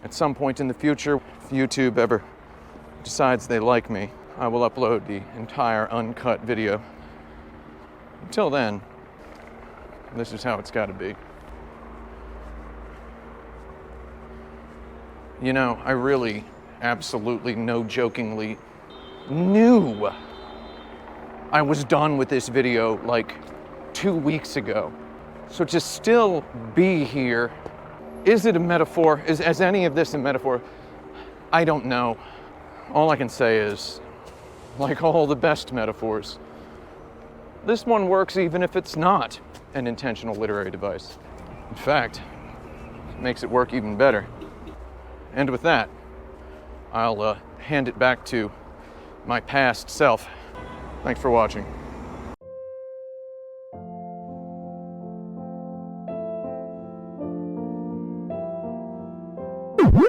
At some point in the future, if YouTube ever decides they like me, I will upload the entire uncut video. Until then, this is how it's gotta be. You know, I really, absolutely, no jokingly, knew I was done with this video like 2 weeks ago. So to still be here, is it a metaphor? Is any of this a metaphor? I don't know. All I can say is, like all the best metaphors, this one works even if it's not an intentional literary device. In fact, it makes it work even better. And with that, I'll hand it back to my past self. Thanks for watching.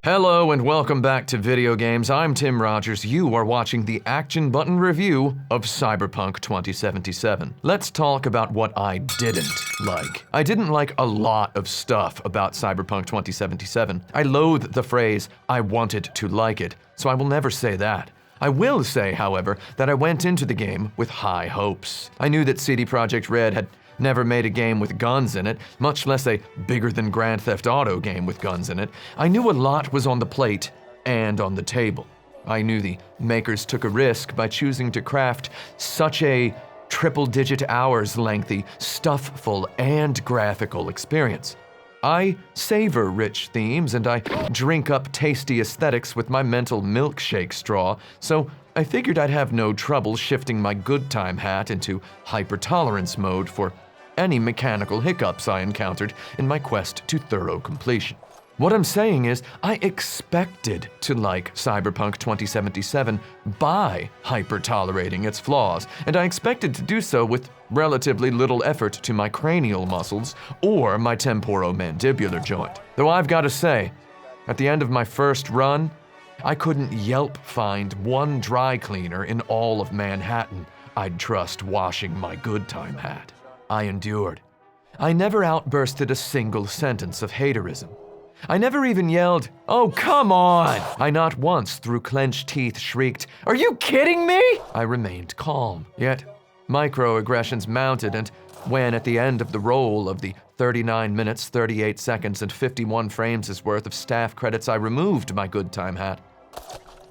Hello and welcome back to Video Games. I'm Tim Rogers. You are watching the Action Button review of Cyberpunk 2077. Let's talk about what I didn't like. I didn't like a lot of stuff about Cyberpunk 2077. I loathe the phrase, "I wanted to like it," so I will never say that. I will say, however, that I went into the game with high hopes. I knew that CD Projekt Red had never made a game with guns in it, much less a bigger than Grand Theft Auto game with guns in it. I knew a lot was on the plate and on the table. I knew the makers took a risk by choosing to craft such a triple-digit hours lengthy, stuffful, and graphical experience. I savor rich themes and I drink up tasty aesthetics with my mental milkshake straw, so I figured I'd have no trouble shifting my good time hat into hyper-tolerance mode for any mechanical hiccups I encountered in my quest to thorough completion. What I'm saying is, I expected to like Cyberpunk 2077 by hyper-tolerating its flaws, and I expected to do so with relatively little effort to my cranial muscles or my temporomandibular joint. Though I've got to say, at the end of my first run, I couldn't yelp find one dry cleaner in all of Manhattan I'd trust washing my good time hat. I endured. I never outbursted a single sentence of haterism. I never even yelled, "Oh, come on!" I not once through clenched teeth shrieked, "Are you kidding me?" I remained calm. Yet, microaggressions mounted, and when at the end of the roll of the 39 minutes, 38 seconds, and 51 frames' worth of staff credits I removed my good time hat,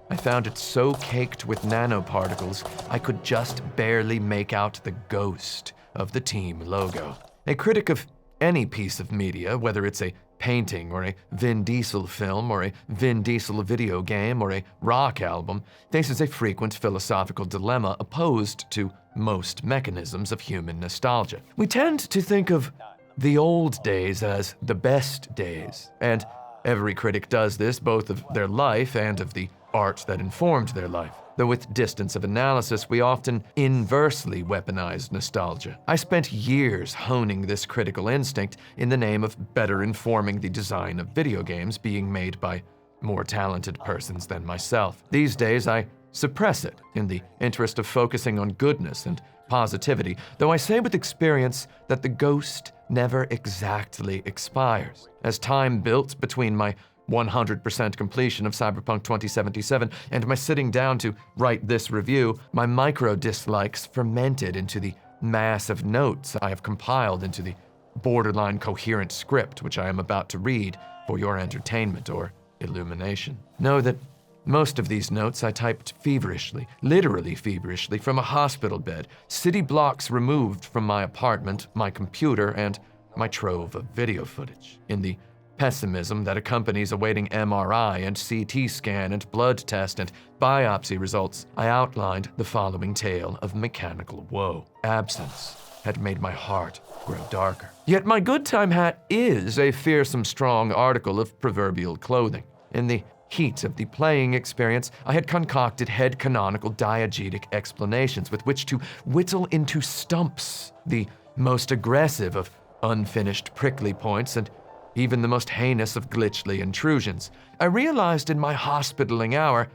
I found it so caked with nanoparticles I could just barely make out the ghost of the team logo. A critic of any piece of media, whether it's a painting or a Vin Diesel film or a Vin Diesel video game or a rock album, faces a frequent philosophical dilemma opposed to most mechanisms of human nostalgia. We tend to think of the old days as the best days, and every critic does this both of their life and of the art that informed their life. Though with distance of analysis, we often inversely weaponize nostalgia. I spent years honing this critical instinct in the name of better informing the design of video games being made by more talented persons than myself. These days, I suppress it in the interest of focusing on goodness and positivity, though I say with experience that the ghost never exactly expires. As time built between my 100% completion of Cyberpunk 2077 and my sitting down to write this review, my micro-dislikes fermented into the mass of notes I have compiled into the borderline coherent script which I am about to read for your entertainment or illumination. Know that most of these notes I typed feverishly, literally feverishly, from a hospital bed, city blocks removed from my apartment, my computer, and my trove of video footage. In the pessimism that accompanies awaiting MRI and CT scan and blood test and biopsy results, I outlined the following tale of mechanical woe. Absence had made my heart grow darker. Yet my good time hat is a fearsome strong article of proverbial clothing. In the heat of the playing experience, I had concocted head-canonical diegetic explanations with which to whittle into stumps the most aggressive of unfinished prickly points and even the most heinous of glitchly intrusions. I realized in my hospitaling hour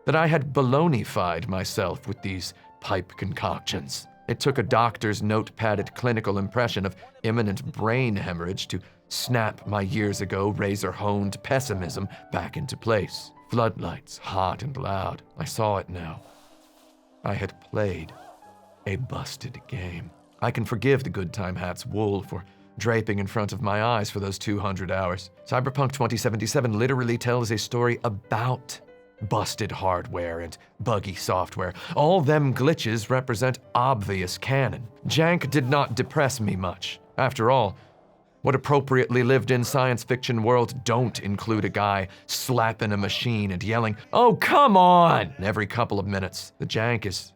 that I had baloney-fied myself with these pipe concoctions. It took a doctor's note-padded clinical impression of imminent brain hemorrhage to snap my years ago razor-honed pessimism back into place. Floodlights, hot and loud. I saw it now. I had played a busted game. I can forgive the Good Time Hat's wool for draping in front of my eyes for those 200 hours. Cyberpunk 2077 literally tells a story about busted hardware and buggy software. All them glitches represent obvious canon. Jank did not depress me much. After all, what appropriately lived-in science fiction world don't include a guy slapping a machine and yelling, "Oh, come on!" every couple of minutes? The jank is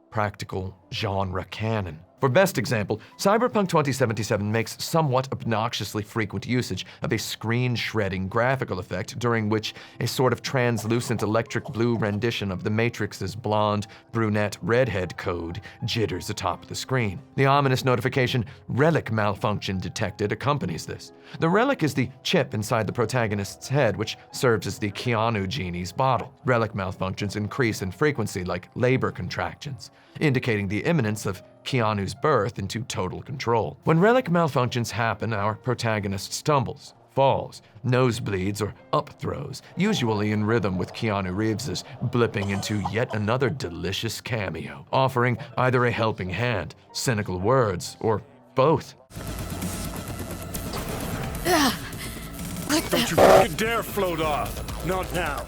practical genre canon. For best example, Cyberpunk 2077 makes somewhat obnoxiously frequent usage of a screen-shredding graphical effect during which a sort of translucent electric blue rendition of the Matrix's blonde, brunette, redhead code jitters atop the screen. The ominous notification, "Relic malfunction detected," accompanies this. The relic is the chip inside the protagonist's head, which serves as the Keanu genie's bottle. Relic malfunctions increase in frequency like labor contractions, indicating the imminence of Keanu's birth into total control. When relic malfunctions happen, our protagonist stumbles, falls, nosebleeds, or up-throws, usually in rhythm with Keanu Reeves's blipping into yet another delicious cameo, offering either a helping hand, cynical words, or both. Don't you fucking dare float off! Not now!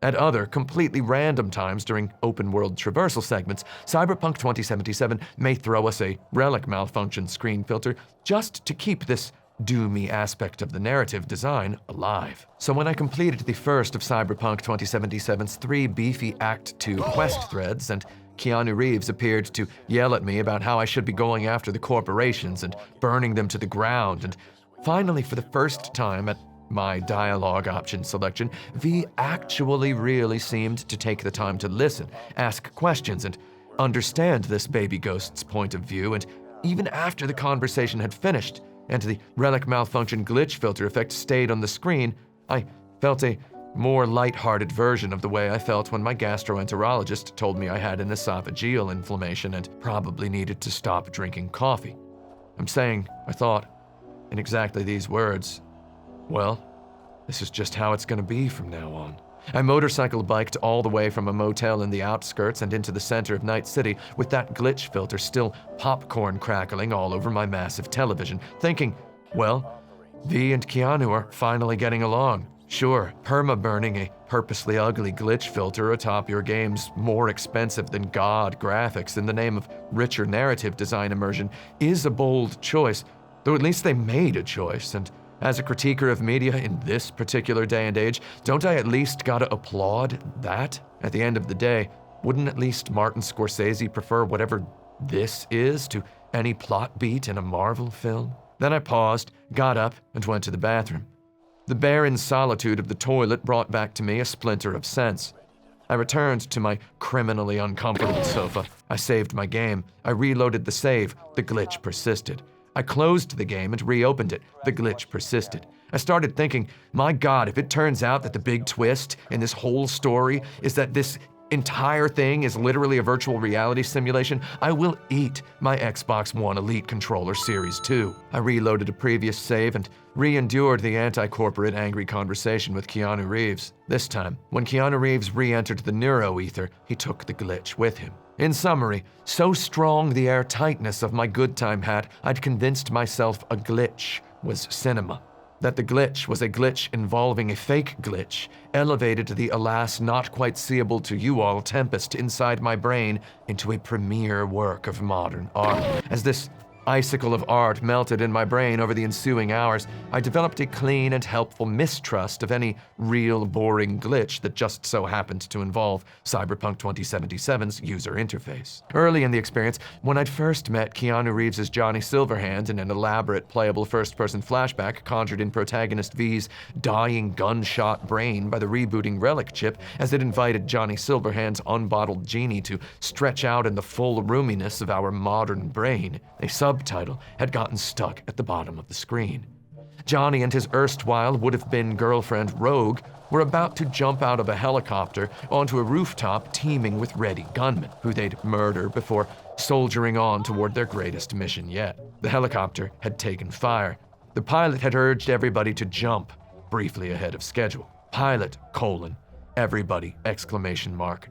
At other, completely random times during open-world traversal segments, Cyberpunk 2077 may throw us a relic malfunction screen filter just to keep this doomy aspect of the narrative design alive. So when I completed the first of Cyberpunk 2077's 3 beefy Act 2 quest threads, and Keanu Reeves appeared to yell at me about how I should be going after the corporations and burning them to the ground, and finally, for the first time at my dialogue option selection, V actually really seemed to take the time to listen, ask questions, and understand this baby ghost's point of view, and even after the conversation had finished and the relic malfunction glitch filter effect stayed on the screen, I felt a more lighthearted version of the way I felt when my gastroenterologist told me I had an esophageal inflammation and probably needed to stop drinking coffee. I'm saying, I thought, in exactly these words, well, this is just how it's gonna be from now on. I motorcycle biked all the way from a motel in the outskirts and into the center of Night City with that glitch filter still popcorn crackling all over my massive television, thinking, well, V and Keanu are finally getting along. Sure, perma-burning a purposely ugly glitch filter atop your game's more expensive than God graphics in the name of richer narrative design immersion is a bold choice, though at least they made a choice, and as a critiquer of media in this particular day and age, don't I at least gotta applaud that? At the end of the day, wouldn't at least Martin Scorsese prefer whatever this is to any plot beat in a Marvel film? Then I paused, got up, and went to the bathroom. The barren solitude of the toilet brought back to me a splinter of sense. I returned to my criminally uncomfortable sofa. I saved my game. I reloaded the save. The glitch persisted. I closed the game and reopened it. The glitch persisted. I started thinking, my God, if it turns out that the big twist in this whole story is that this entire thing is literally a virtual reality simulation, I will eat my Xbox One Elite Controller Series 2. I reloaded a previous save and re-endured the anti-corporate angry conversation with Keanu Reeves. This time, when Keanu Reeves re-entered the neuroether, he took the glitch with him. In summary, so strong the airtightness of my good time hat, I'd convinced myself a glitch was cinema. That the glitch was a glitch involving a fake glitch elevated the alas not quite seeable to you all tempest inside my brain into a premier work of modern art. As this icicle of art melted in my brain over the ensuing hours, I developed a clean and helpful mistrust of any real boring glitch that just so happened to involve Cyberpunk 2077's user interface. Early in the experience, when I'd first met Keanu Reeves' Johnny Silverhand in an elaborate playable first-person flashback conjured in protagonist V's dying gunshot brain by the rebooting relic chip as it invited Johnny Silverhand's unbottled genie to stretch out in the full roominess of our modern brain, a subtitle had gotten stuck at the bottom of the screen. Johnny and his erstwhile would-have-been girlfriend Rogue were about to jump out of a helicopter onto a rooftop teeming with ready gunmen, who they'd murder before soldiering on toward their greatest mission yet. The helicopter had taken fire, The pilot had urged everybody to jump, briefly ahead of schedule. Pilot, everybody,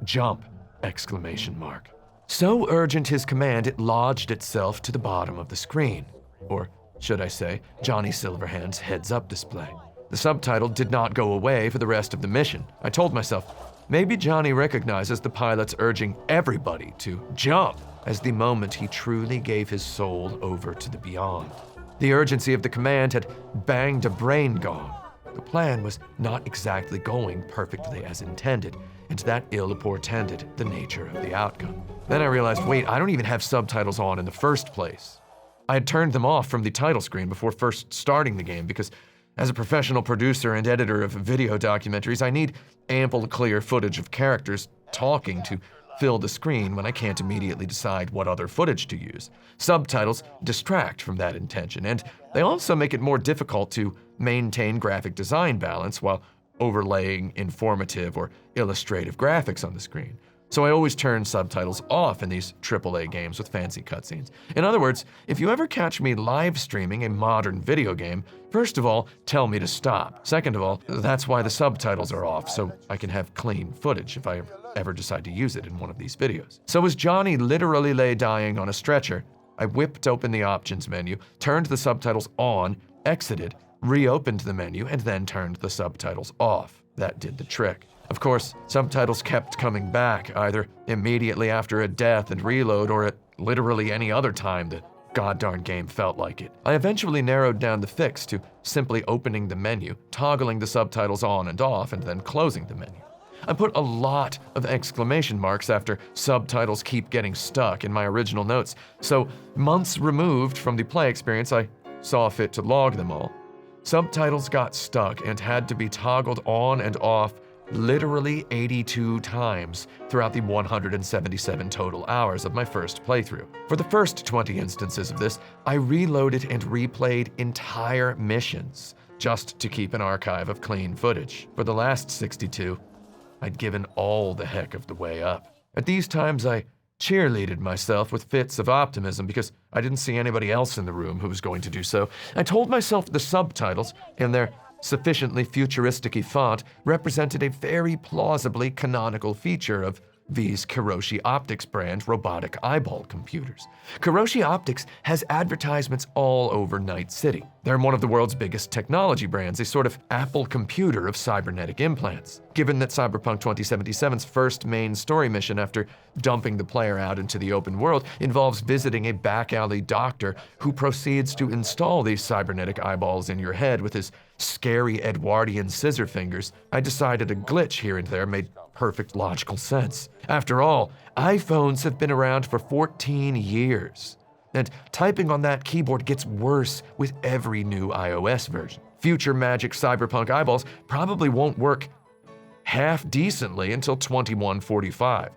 jump, So urgent his command, it lodged itself to the bottom of the screen. Or should I say, Johnny Silverhand's heads-up display. The subtitle did not go away for the rest of the mission. I told myself, maybe Johnny recognizes the pilot's urging everybody to jump as the moment he truly gave his soul over to the beyond. The urgency of the command had banged a brain gong. The plan was not exactly going perfectly as intended, and that ill portended the nature of the outcome. Then I realized, wait, I don't even have subtitles on in the first place. I had turned them off from the title screen before first starting the game because as a professional producer and editor of video documentaries, I need ample, clear footage of characters talking to fill the screen when I can't immediately decide what other footage to use. Subtitles distract from that intention, and they also make it more difficult to maintain graphic design balance while overlaying informative or illustrative graphics on the screen. So I always turn subtitles off in these AAA games with fancy cutscenes. In other words, if you ever catch me live streaming a modern video game, first of all, tell me to stop. Second of all, that's why the subtitles are off, so I can have clean footage if I ever decide to use it in one of these videos. So as Johnny literally lay dying on a stretcher, I whipped open the options menu, turned the subtitles on, exited, reopened the menu, and then turned the subtitles off. That did the trick. Of course, subtitles kept coming back, either immediately after a death and reload or at literally any other time the goddarn game felt like it. I eventually narrowed down the fix to simply opening the menu, toggling the subtitles on and off, and then closing the menu. I put a lot of exclamation marks after subtitles keep getting stuck in my original notes, so months removed from the play experience, I saw fit to log them all. Subtitles got stuck and had to be toggled on and off literally 82 times throughout the 177 total hours of my first playthrough. For the first 20 instances of this, I reloaded and replayed entire missions just to keep an archive of clean footage. For the last 62, I'd given all the heck of the way up. At these times, I cheerleaded myself with fits of optimism because I didn't see anybody else in the room who was going to do so. I told myself the subtitles, in their sufficiently futuristic-y font, represented a very plausibly canonical feature of V's Kiroshi Optics brand robotic eyeball computers. Kiroshi Optics has advertisements all over Night City. They're one of the world's biggest technology brands, a sort of Apple computer of cybernetic implants. Given that Cyberpunk 2077's first main story mission after dumping the player out into the open world involves visiting a back-alley doctor who proceeds to install these cybernetic eyeballs in your head with his scary Edwardian scissor fingers, I decided a glitch here and there made perfect logical sense. After all, iPhones have been around for 14 years, and typing on that keyboard gets worse with every new iOS version. Future Magic Cyberpunk eyeballs probably won't work half decently until 2145.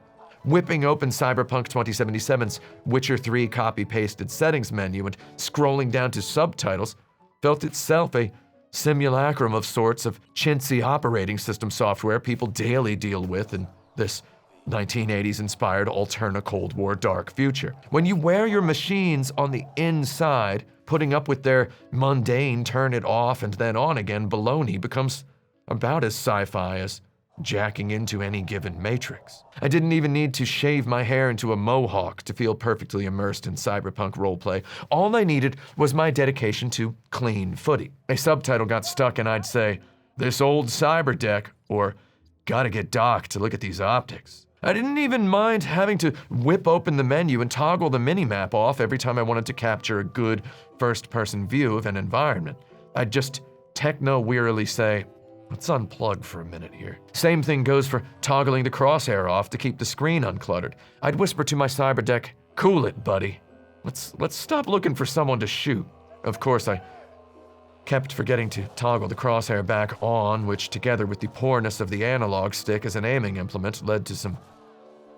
Whipping open Cyberpunk 2077's Witcher 3 copy-pasted settings menu and scrolling down to subtitles felt itself a simulacrum of sorts of chintzy operating system software people daily deal with in this 1980s-inspired alterna Cold War dark future. When you wear your machines on the inside, putting up with their mundane turn it off and then on again baloney becomes about as sci-fi as jacking into any given matrix. I didn't even need to shave my hair into a mohawk to feel perfectly immersed in cyberpunk roleplay. All I needed was my dedication to clean footy. A subtitle got stuck and I'd say, "This old cyber deck," or "Gotta get Doc to look at these optics." I didn't even mind having to whip open the menu and toggle the minimap off every time I wanted to capture a good first-person view of an environment. I'd just techno-wearily say, "Let's unplug for a minute here." Same thing goes for toggling the crosshair off to keep the screen uncluttered. I'd whisper to my cyberdeck, "Cool it, buddy. Let's stop looking for someone to shoot." Of course, I kept forgetting to toggle the crosshair back on, which together with the poorness of the analog stick as an aiming implement led to some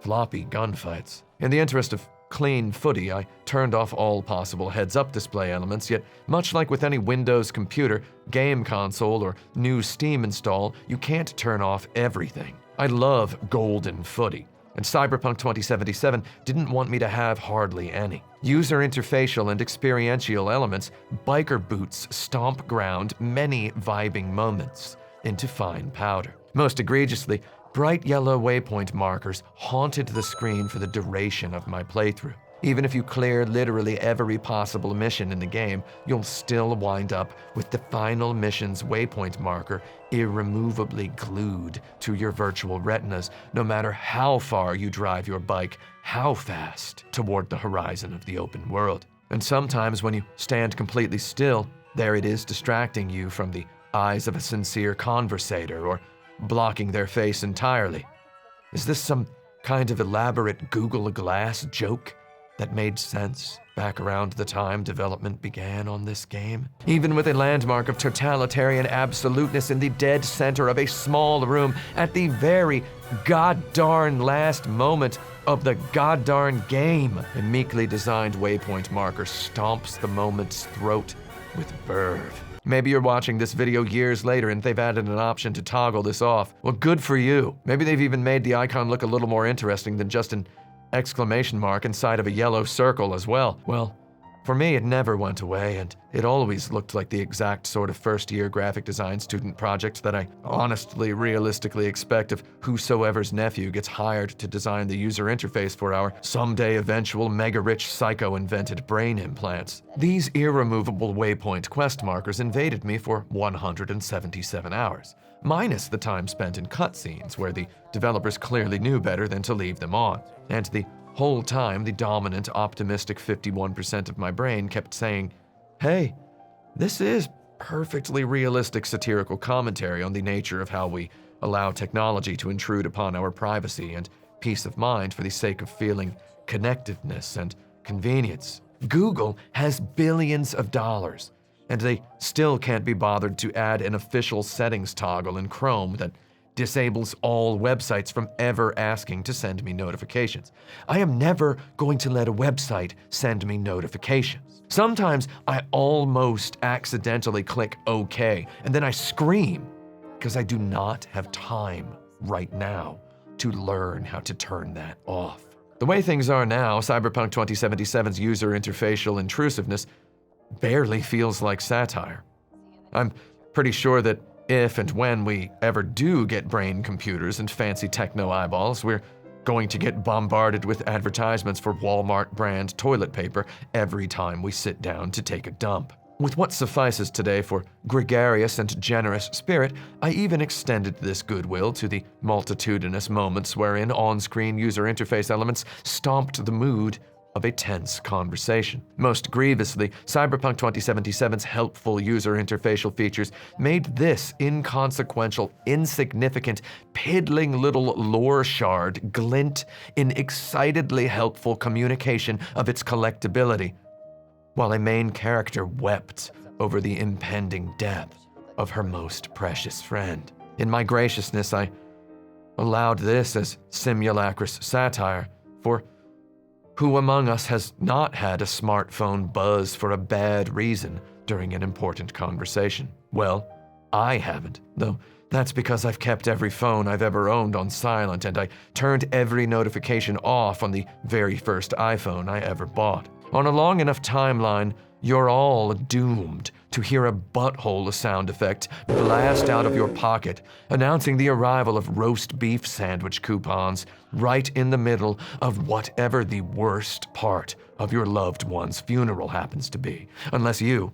floppy gunfights. In the interest of clean footy, I turned off all possible heads-up display elements, yet much like with any Windows computer, game console, or new Steam install, you can't turn off everything. I love golden footy, and Cyberpunk 2077 didn't want me to have hardly any. User interfacial and experiential elements, biker boots stomp ground many vibing moments into fine powder. Most egregiously, bright yellow waypoint markers haunted the screen for the duration of my playthrough. Even if you clear literally every possible mission in the game, you'll still wind up with the final mission's waypoint marker irremovably glued to your virtual retinas, no matter how far you drive your bike, how fast, toward the horizon of the open world. And sometimes when you stand completely still, there it is distracting you from the eyes of a sincere conversator or blocking their face entirely. Is this some kind of elaborate Google Glass joke that made sense back around the time development began on this game? Even with a landmark of totalitarian absoluteness in the dead center of a small room at the very goddarn last moment of the goddarn game, a meekly designed waypoint marker stomps the moment's throat with verve. Maybe you're watching this video years later and they've added an option to toggle this off. Well, good for you. Maybe they've even made the icon look a little more interesting than just an exclamation mark inside of a yellow circle as well. Well, for me, it never went away, and it always looked like the exact sort of first-year graphic design student project that I honestly, realistically expect of whosoever's nephew gets hired to design the user interface for our someday eventual mega-rich psycho-invented brain implants. These irremovable waypoint quest markers invaded me for 177 hours, minus the time spent in cutscenes where the developers clearly knew better than to leave them on. And the whole time, the dominant, optimistic 51% of my brain kept saying, hey, this is perfectly realistic satirical commentary on the nature of how we allow technology to intrude upon our privacy and peace of mind for the sake of feeling connectiveness and convenience. Google has billions of dollars, and they still can't be bothered to add an official settings toggle in Chrome that disables all websites from ever asking to send me notifications. I am never going to let a website send me notifications. Sometimes I almost accidentally click OK, and then I scream because I do not have time right now to learn how to turn that off. The way things are now, Cyberpunk 2077's user interfacial intrusiveness barely feels like satire. I'm pretty sure that if and when we ever do get brain computers and fancy techno eyeballs, we're going to get bombarded with advertisements for Walmart brand toilet paper every time we sit down to take a dump. With what suffices today for gregarious and generous spirit, I even extended this goodwill to the multitudinous moments wherein on-screen user interface elements stomped the mood of a tense conversation. Most grievously, Cyberpunk 2077's helpful user interfacial features made this inconsequential, insignificant, piddling little lore shard glint in excitedly helpful communication of its collectability, while a main character wept over the impending death of her most precious friend. In my graciousness, I allowed this as simulacrous satire, for who among us has not had a smartphone buzz for a bad reason during an important conversation? Well, I haven't, though that's because I've kept every phone I've ever owned on silent, and I turned every notification off on the very first iPhone I ever bought. On a long enough timeline, you're all doomed to hear a butthole sound effect blast out of your pocket, announcing the arrival of roast beef sandwich coupons right in the middle of whatever the worst part of your loved one's funeral happens to be. Unless you,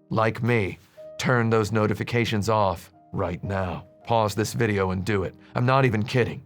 like me, turn those notifications off right now. Pause this video and do it. I'm not even kidding.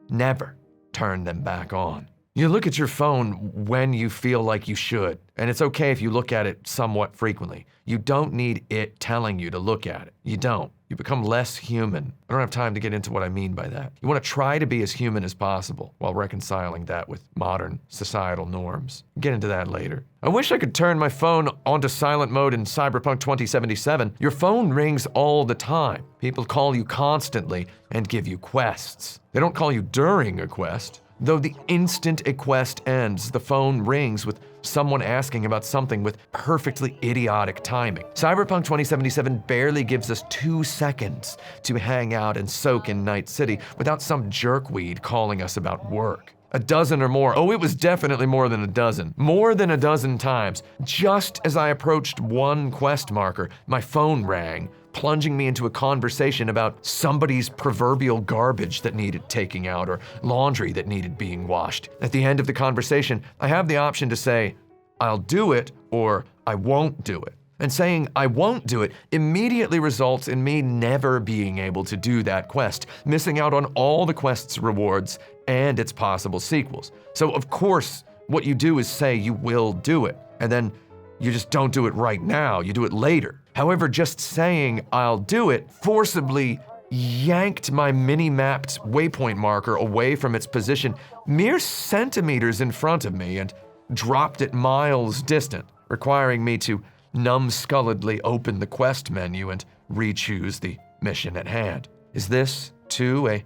Never turn them back on. You look at your phone when you feel like you should, and it's okay if you look at it somewhat frequently. You don't need it telling you to look at it. You don't. You become less human. I don't have time to get into what I mean by that. You want to try to be as human as possible while reconciling that with modern societal norms. Get into that later. I wish I could turn my phone onto silent mode in Cyberpunk 2077. Your phone rings all the time. People call you constantly and give you quests. They don't call you during a quest. though the instant a quest ends, the phone rings with someone asking about something with perfectly idiotic timing. Cyberpunk 2077 barely gives us 2 seconds to hang out and soak in Night City without some jerkweed calling us about work. A dozen or more, oh, it was definitely more than a dozen. More than a dozen times. Just as I approached one quest marker, my phone rang, plunging me into a conversation about somebody's proverbial garbage that needed taking out or laundry that needed being washed. At the end of the conversation, I have the option to say, I'll do it, or I won't do it. And saying I won't do it immediately results in me never being able to do that quest, missing out on all the quest's rewards and its possible sequels. So of course, what you do is say you will do it, and then you just don't do it right now, you do it later. However, just saying I'll do it forcibly yanked my mini-mapped waypoint marker away from its position mere centimeters in front of me and dropped it miles distant, requiring me to numbskulledly open the quest menu and re-choose the mission at hand. Is this, too, a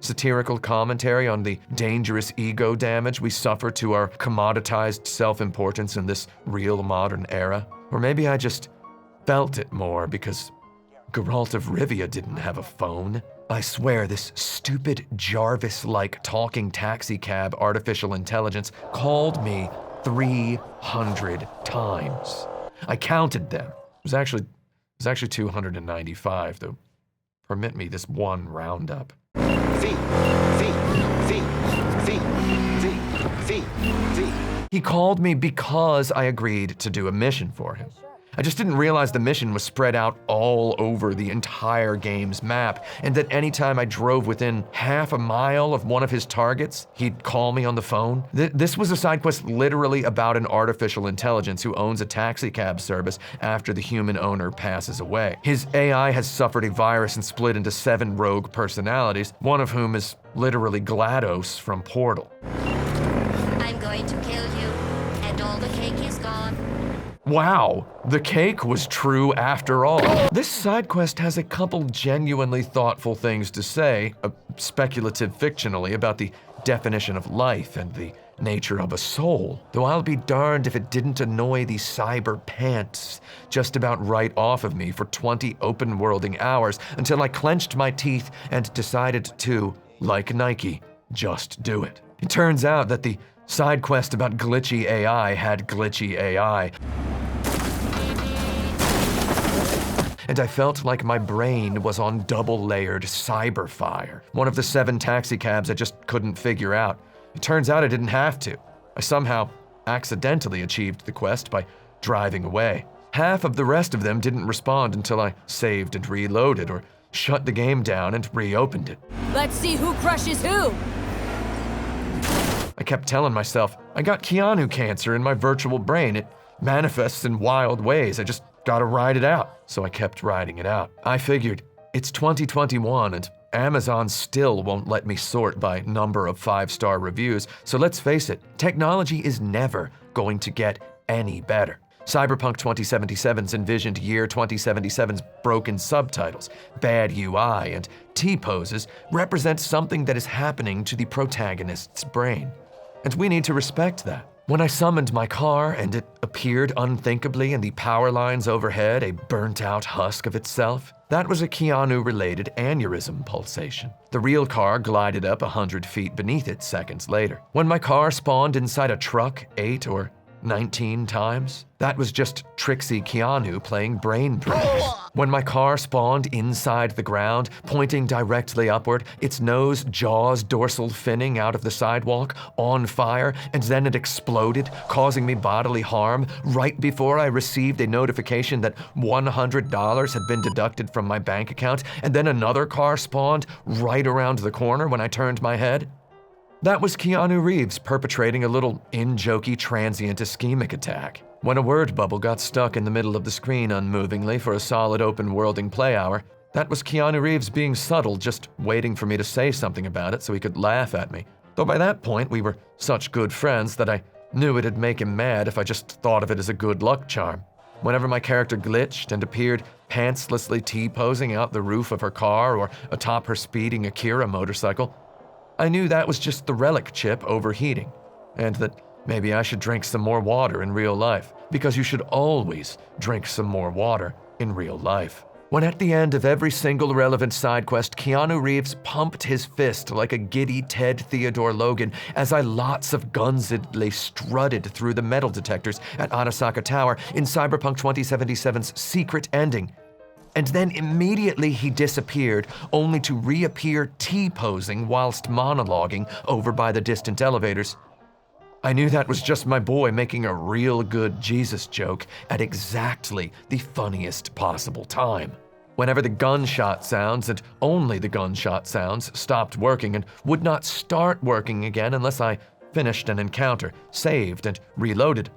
satirical commentary on the dangerous ego damage we suffer to our commoditized self-importance in this real modern era? Or maybe I just felt it more because Geralt of Rivia didn't have a phone. I swear this stupid Jarvis-like talking taxicab artificial intelligence called me 300 times. I counted them. It was actually 295, though. Permit me this one roundup. He called me because I agreed to do a mission for him. I just didn't realize the mission was spread out all over the entire game's map, and that anytime I drove within half a mile of one of his targets, he'd call me on the phone. This was a side quest literally about an artificial intelligence who owns a taxi cab service after the human owner passes away. His AI has suffered a virus and split into 7 rogue personalities, one of whom is literally GLaDOS from Portal. I'm going to kill you, and all the cake is gone. Wow, the cake was true after all. This side quest has a couple genuinely thoughtful things to say, speculative fictionally, about the definition of life and the nature of a soul. Though I'll be darned if it didn't annoy the cyber pants just about right off of me for 20 open-worlding hours until I clenched my teeth and decided to, like Nike, just do it. It turns out that the side quest about glitchy AI had glitchy AI. And I felt like my brain was on double-layered cyber fire, one of the 7 taxicabs I just couldn't figure out. It turns out I didn't have to. I somehow accidentally achieved the quest by driving away. Half of the rest of them didn't respond until I saved and reloaded or shut the game down and reopened it. Let's see who crushes who! I kept telling myself, I got Keanu cancer in my virtual brain. It manifests in wild ways. I just gotta ride it out. So I kept riding it out. I figured, it's 2021 and Amazon still won't let me sort by number of 5-star reviews, so let's face it, technology is never going to get any better. Cyberpunk 2077's envisioned year 2077's broken subtitles, bad UI, and T-poses represent something that is happening to the protagonist's brain. And we need to respect that. When I summoned my car and it appeared unthinkably in the power lines overhead, a burnt-out husk of itself, that was a Keanu-related aneurysm pulsation. The real car glided up 100 feet beneath it seconds later. When my car spawned inside a truck 8 or 19 times, that was just tricksy Keanu playing brain pranks. When my car spawned inside the ground, pointing directly upward, its nose, jaws, dorsal finning out of the sidewalk, on fire, and then it exploded, causing me bodily harm right before I received a notification that $100 had been deducted from my bank account, and then another car spawned right around the corner when I turned my head. That was Keanu Reeves perpetrating a little in-jokey transient ischemic attack. When a word bubble got stuck in the middle of the screen unmovingly for a solid open-worlding play hour, that was Keanu Reeves being subtle, just waiting for me to say something about it so he could laugh at me. Though by that point we were such good friends that I knew it'd make him mad if I just thought of it as a good luck charm. Whenever my character glitched and appeared pantslessly T-posing out the roof of her car or atop her speeding Akira motorcycle, I knew that was just the relic chip overheating, and that maybe I should drink some more water in real life, because you should always drink some more water in real life. When at the end of every single relevant side quest, Keanu Reeves pumped his fist like a giddy Ted Theodore Logan as I lots of gunsidly strutted through the metal detectors at Arasaka Tower in Cyberpunk 2077's secret ending. And then immediately he disappeared, only to reappear T-posing whilst monologuing over by the distant elevators. I knew that was just my boy making a real good Jesus joke at exactly the funniest possible time. Whenever the gunshot sounds, and only the gunshot sounds, stopped working and would not start working again unless I finished an encounter, saved, and reloaded.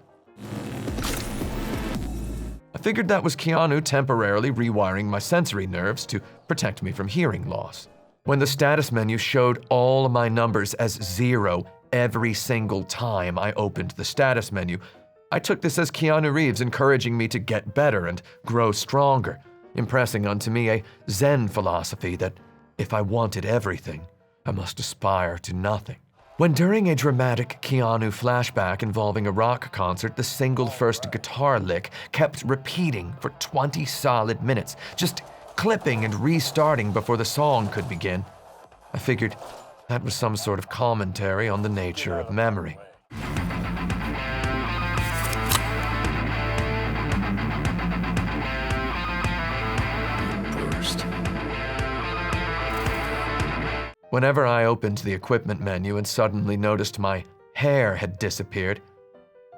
I figured that was Keanu temporarily rewiring my sensory nerves to protect me from hearing loss. When the status menu showed all my numbers as 0 every single time I opened the status menu, I took this as Keanu Reeves encouraging me to get better and grow stronger, impressing onto me a Zen philosophy that if I wanted everything, I must aspire to nothing. When during a dramatic Keanu flashback involving a rock concert, the single first guitar lick kept repeating for 20 solid minutes, just clipping and restarting before the song could begin, I figured that was some sort of commentary on the nature of memory. Burst. Whenever I opened the equipment menu and suddenly noticed my hair had disappeared,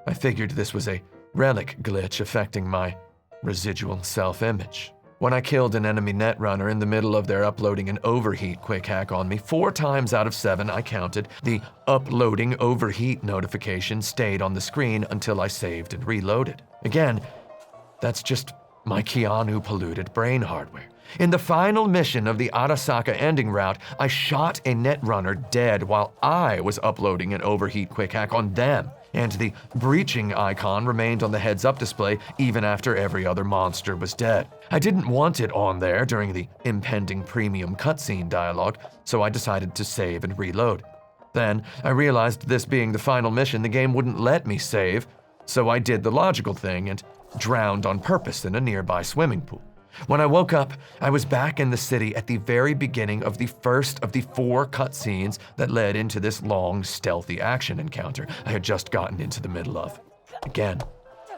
I figured this was a relic glitch affecting my residual self-image. When I killed an enemy netrunner in the middle of their uploading an overheat quick hack on me, 4 times out of 7 I counted, the uploading overheat notification stayed on the screen until I saved and reloaded. Again, that's just my Keanu-polluted brain hardware. In the final mission of the Arasaka ending route, I shot a netrunner dead while I was uploading an overheat quick hack on them, and the breaching icon remained on the heads-up display even after every other monster was dead. I didn't want it on there during the impending premium cutscene dialogue, so I decided to save and reload. Then, I realized this being the final mission, the game wouldn't let me save, so I did the logical thing and drowned on purpose in a nearby swimming pool. When I woke up, I was back in the city at the very beginning of the first of the 4 cutscenes that led into this long, stealthy action encounter I had just gotten into the middle of. Again,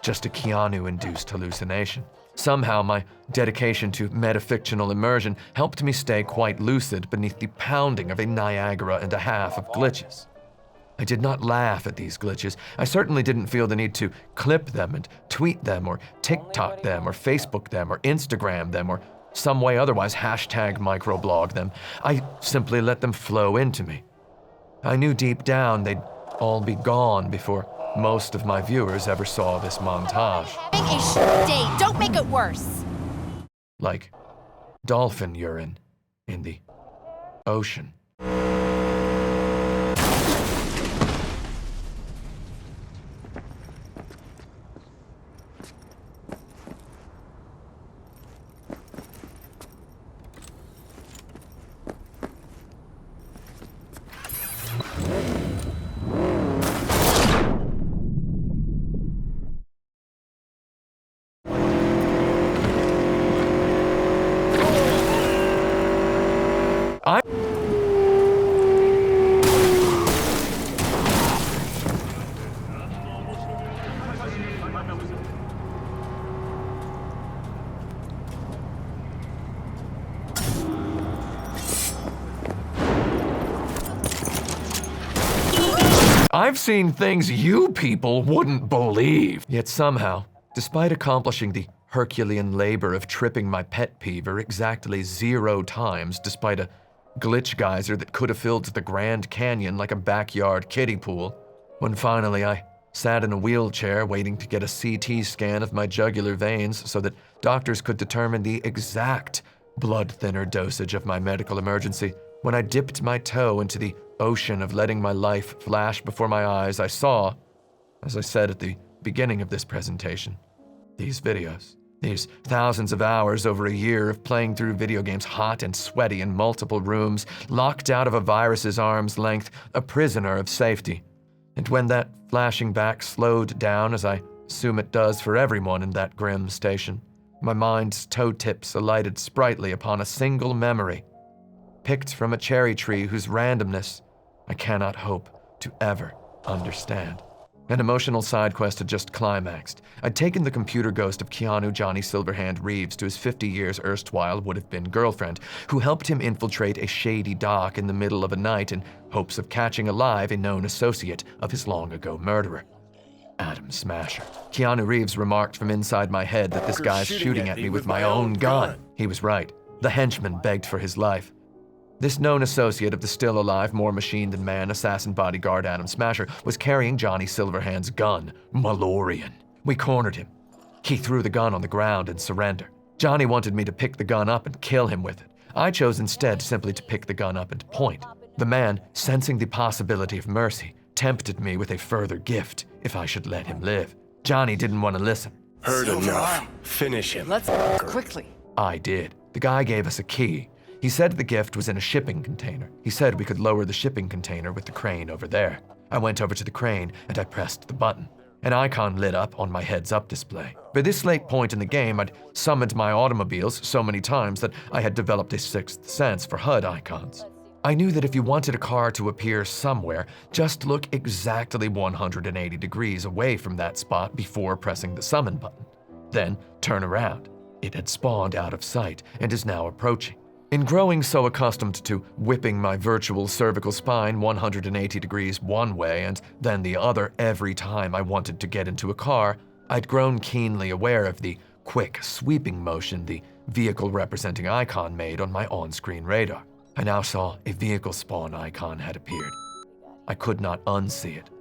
just a Keanu-induced hallucination. Somehow, my dedication to metafictional immersion helped me stay quite lucid beneath the pounding of a Niagara and a half of glitches. I did not laugh at these glitches. I certainly didn't feel the need to clip them and tweet them or TikTok them or Facebook them or Instagram them or some way otherwise #microblog them. I simply let them flow into me. I knew deep down they'd all be gone before most of my viewers ever saw this montage. Having a shit day. Don't make it worse. Like dolphin urine in the ocean. I've seen things you people wouldn't believe. Yet somehow, despite accomplishing the Herculean labor of tripping my pet peever exactly 0 times despite a glitch geyser that could have filled the Grand Canyon like a backyard kiddie pool, when finally I sat in a wheelchair waiting to get a CT scan of my jugular veins so that doctors could determine the exact blood thinner dosage of my medical emergency, when I dipped my toe into the ocean of letting my life flash before my eyes, I saw, as I said at the beginning of this presentation, these videos. These thousands of hours over a year of playing through video games hot and sweaty in multiple rooms, locked out of a virus's arm's length, a prisoner of safety. And when that flashing back slowed down, as I assume it does for everyone in that grim station, my mind's toe tips alighted sprightly upon a single memory, picked from a cherry tree whose randomness I cannot hope to ever understand. An emotional side quest had just climaxed. I'd taken the computer ghost of Keanu Johnny Silverhand Reeves to his 50 years erstwhile would-have-been girlfriend, who helped him infiltrate a shady dock in the middle of a night in hopes of catching alive a known associate of his long-ago murderer, Adam Smasher. Keanu Reeves remarked from inside my head that this guy's shooting at me with my own gun. He was right. The henchman begged for his life. This known associate of the still-alive, more machine-than-man assassin bodyguard Adam Smasher was carrying Johnny Silverhand's gun, Malorian. We cornered him. He threw the gun on the ground in surrender. Johnny wanted me to pick the gun up and kill him with it. I chose instead simply to pick the gun up and point. The man, sensing the possibility of mercy, tempted me with a further gift if I should let him live. Johnny didn't want to listen. Heard enough. Finish him. Let's quickly. I did. The guy gave us a key. He said the gift was in a shipping container. He said we could lower the shipping container with the crane over there. I went over to the crane and I pressed the button. An icon lit up on my heads-up display. By this late point in the game, I'd summoned my automobiles so many times that I had developed a sixth sense for HUD icons. I knew that if you wanted a car to appear somewhere, just look exactly 180 degrees away from that spot before pressing the summon button. Then turn around. It had spawned out of sight and is now approaching. In growing so accustomed to whipping my virtual cervical spine 180 degrees one way and then the other every time I wanted to get into a car, I'd grown keenly aware of the quick, sweeping motion the vehicle representing icon made on my on-screen radar. I now saw a vehicle spawn icon had appeared. I could not unsee it.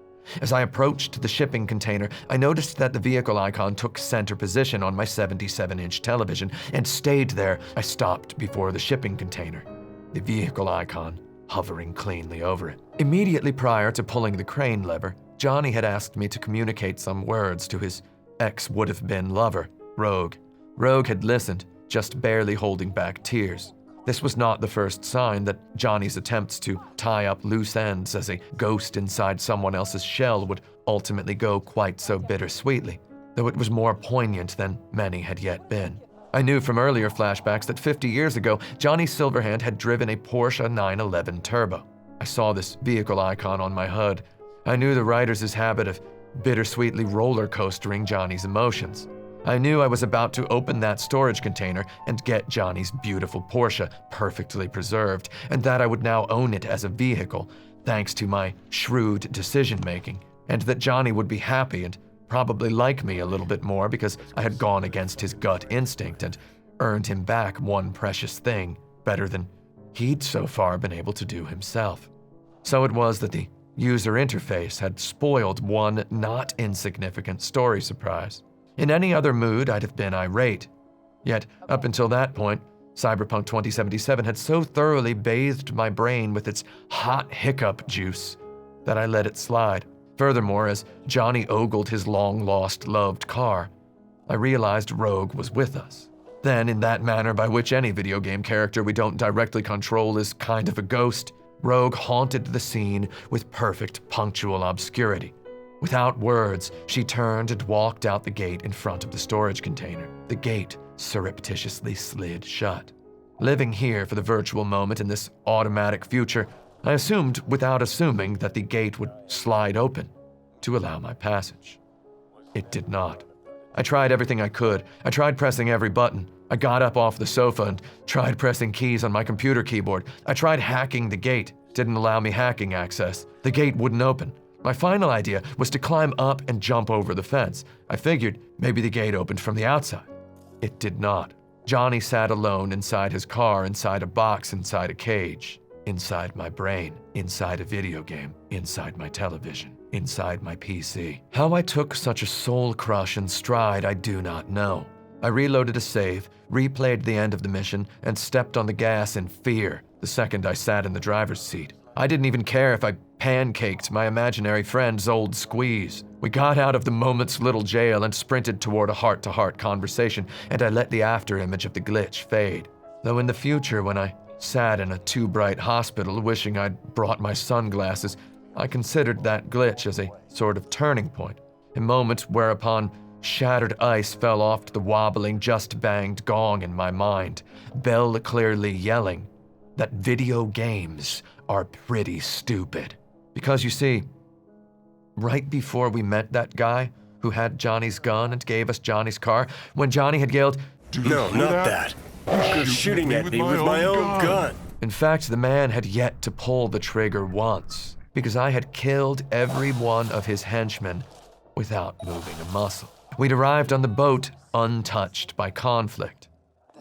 As I approached the shipping container, I noticed that the vehicle icon took center position on my 77-inch television and stayed there. I stopped before the shipping container, the vehicle icon hovering cleanly over it. Immediately prior to pulling the crane lever, Johnny had asked me to communicate some words to his ex-would-have-been lover, Rogue. Rogue had listened, just barely holding back tears. This was not the first sign that Johnny's attempts to tie up loose ends as a ghost inside someone else's shell would ultimately go quite so bittersweetly, though it was more poignant than many had yet been. I knew from earlier flashbacks that 50 years ago, Johnny Silverhand had driven a Porsche 911 Turbo. I saw this vehicle icon on my HUD. I knew the writer's habit of bittersweetly roller coastering Johnny's emotions. I knew I was about to open that storage container and get Johnny's beautiful Porsche perfectly preserved, and that I would now own it as a vehicle, thanks to my shrewd decision-making, and that Johnny would be happy and probably like me a little bit more because I had gone against his gut instinct and earned him back one precious thing better than he'd so far been able to do himself. So it was that the user interface had spoiled one not insignificant story surprise. In any other mood, I'd have been irate. Yet, up until that point, Cyberpunk 2077 had so thoroughly bathed my brain with its hot hiccup juice that I let it slide. Furthermore, as Johnny ogled his long-lost loved car, I realized Rogue was with us. Then, in that manner by which any video game character we don't directly control is kind of a ghost, Rogue haunted the scene with perfect punctual obscurity. Without words, she turned and walked out the gate in front of the storage container. The gate surreptitiously slid shut. Living here for the virtual moment in this automatic future, I assumed without assuming that the gate would slide open to allow my passage. It did not. I tried everything I could. I tried pressing every button. I got up off the sofa and tried pressing keys on my computer keyboard. I tried hacking the gate. Didn't allow me hacking access. The gate wouldn't open. My final idea was to climb up and jump over the fence. I figured maybe the gate opened from the outside. It did not. Johnny sat alone inside his car, inside a box, inside a cage, inside my brain, inside a video game, inside my television, inside my PC. How I took such a soul crush in stride, I do not know. I reloaded a save, replayed the end of the mission, and stepped on the gas in fear the second I sat in the driver's seat. I didn't even care if I pancaked my imaginary friend's old squeeze. We got out of the moment's little jail and sprinted toward a heart-to-heart conversation, and I let the afterimage of the glitch fade. Though in the future, when I sat in a too-bright hospital wishing I'd brought my sunglasses, I considered that glitch as a sort of turning point, a moment whereupon shattered ice fell off the wobbling, just-banged gong in my mind, bell clearly yelling that video games are pretty stupid. Because you see, right before we met that guy who had Johnny's gun and gave us Johnny's car, when Johnny had yelled, No, not that. You're shooting at me with my own gun. In fact, the man had yet to pull the trigger once, because I had killed every one of his henchmen without moving a muscle. We'd arrived on the boat untouched by conflict.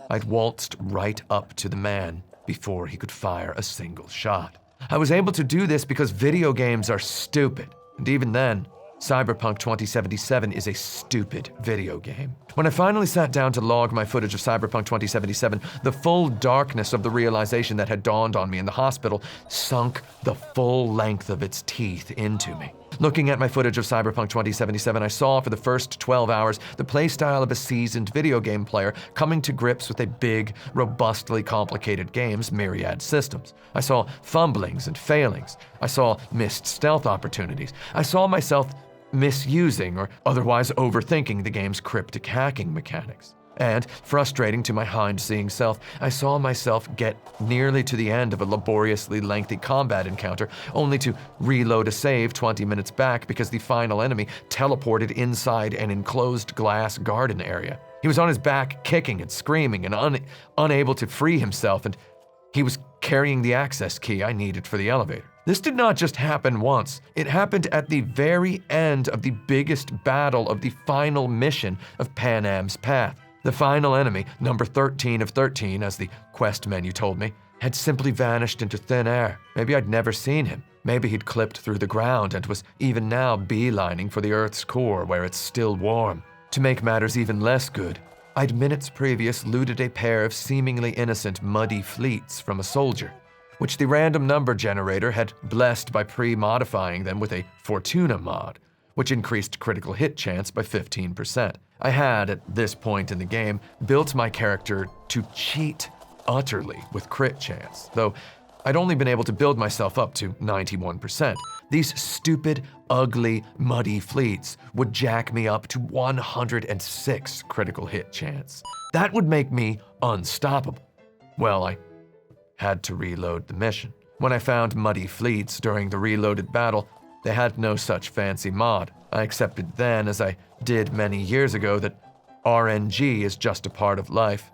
I'd waltzed right up to the man before he could fire a single shot. I was able to do this because video games are stupid. And even then, Cyberpunk 2077 is a stupid video game. When I finally sat down to log my footage of Cyberpunk 2077, the full darkness of the realization that had dawned on me in the hospital sunk the full length of its teeth into me. Looking at my footage of Cyberpunk 2077, I saw for the first 12 hours the playstyle of a seasoned video game player coming to grips with a big, robustly complicated game's myriad systems. I saw fumblings and failings. I saw missed stealth opportunities. I saw myself misusing or otherwise overthinking the game's cryptic hacking mechanics. And, frustrating to my hind-seeing self, I saw myself get nearly to the end of a laboriously lengthy combat encounter, only to reload a save 20 minutes back because the final enemy teleported inside an enclosed glass garden area. He was on his back, kicking and screaming and unable to free himself, and he was carrying the access key I needed for the elevator. This did not just happen once. It happened at the very end of the biggest battle of the final mission of Pan Am's Path. The final enemy, number 13 of 13, as the quest menu told me, had simply vanished into thin air. Maybe I'd never seen him. Maybe he'd clipped through the ground and was even now beelining for the Earth's core where it's still warm. To make matters even less good, I'd minutes previous looted a pair of seemingly innocent muddy fleets from a soldier, which the random number generator had blessed by pre-modifying them with a Fortuna mod, which increased critical hit chance by 15%. I had, at this point in the game, built my character to cheat utterly with crit chance, though I'd only been able to build myself up to 91%. These stupid, ugly, muddy fleets would jack me up to 106 critical hit chance. That would make me unstoppable. Well, I had to reload the mission. When I found muddy fleets during the reloaded battle, they had no such fancy mod. I accepted then, as I did many years ago, that RNG is just a part of life,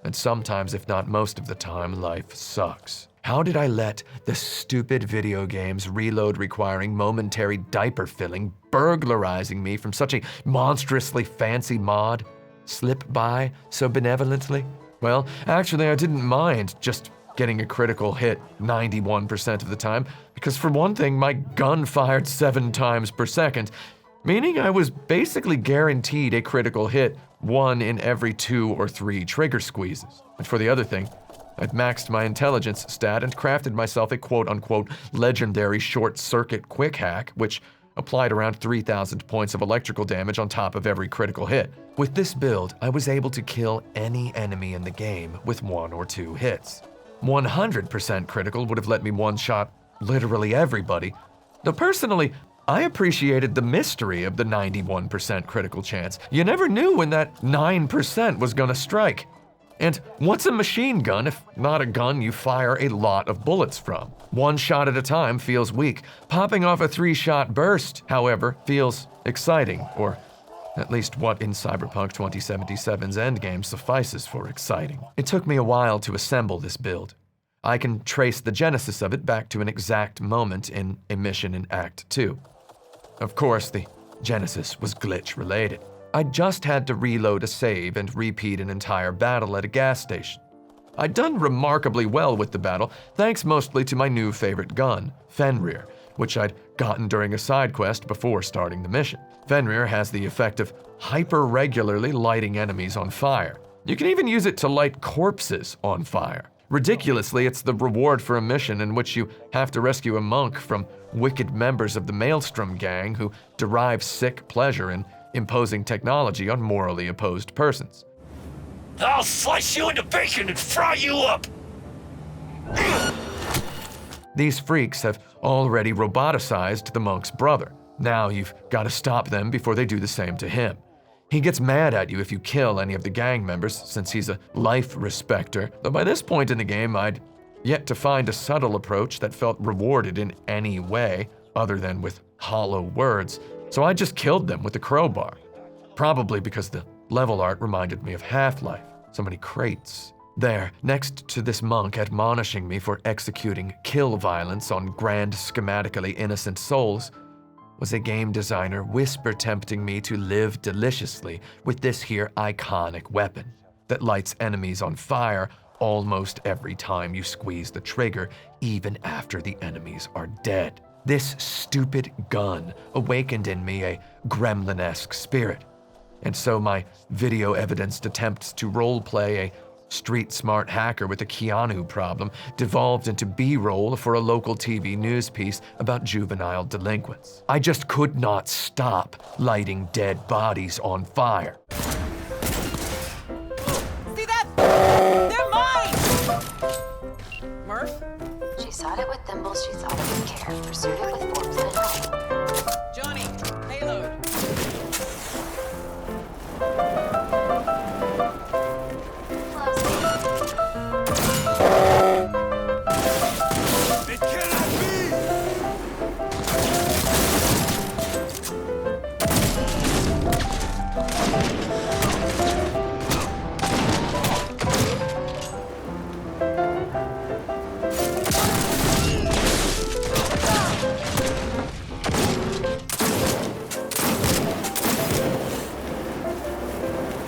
and sometimes, if not most of the time, life sucks. How did I let the stupid video games reload requiring momentary diaper filling, burglarizing me from such a monstrously fancy mod, slip by so benevolently? Well, actually, I didn't mind just getting a critical hit 91% of the time, because for one thing, my gun fired 7 times per second, meaning I was basically guaranteed a critical hit 1 in every 2 or 3 trigger squeezes. And for the other thing, I'd maxed my intelligence stat and crafted myself a quote-unquote legendary short-circuit quick hack, which applied around 3,000 points of electrical damage on top of every critical hit. With this build, I was able to kill any enemy in the game with 1 or 2 hits. 100% critical would have let me one-shot literally everybody, though personally, I appreciated the mystery of the 91% critical chance. You never knew when that 9% was gonna strike. And what's a machine gun if not a gun you fire a lot of bullets from? 1 shot at a time feels weak. Popping off a 3-shot burst, however, feels exciting, or at least what in Cyberpunk 2077's endgame suffices for exciting. It took me a while to assemble this build. I can trace the genesis of it back to an exact moment in a mission in Act 2. Of course, the genesis was glitch-related. I just had to reload a save and repeat an entire battle at a gas station. I'd done remarkably well with the battle, thanks mostly to my new favorite gun, Fenrir, which I'd gotten during a side quest before starting the mission. Fenrir has the effect of hyper-regularly lighting enemies on fire. You can even use it to light corpses on fire. Ridiculously, it's the reward for a mission in which you have to rescue a monk from wicked members of the Maelstrom gang who derive sick pleasure in imposing technology on morally opposed persons. I'll slice you into bacon and fry you up! These freaks have already roboticized the monk's brother. Now you've got to stop them before they do the same to him. He gets mad at you if you kill any of the gang members, since he's a life respecter, though by this point in the game I'd yet to find a subtle approach that felt rewarded in any way other than with hollow words, so I just killed them with a crowbar. Probably because the level art reminded me of Half-Life. So many crates. There, next to this monk admonishing me for executing kill violence on grand schematically innocent souls, was a game designer whisper tempting me to live deliciously with this here iconic weapon that lights enemies on fire almost every time you squeeze the trigger, even after the enemies are dead. This stupid gun awakened in me a gremlin-esque spirit, and so my video-evidenced attempts to roleplay a street-smart hacker with a Keanu problem devolved into B-roll for a local TV news piece about juvenile delinquents. I just could not stop lighting dead bodies on fire. See that? They're mine! Murph? She sought it with thimbles, she sought it with care, pursued it with forks and help. Johnny, payload. It cannot be!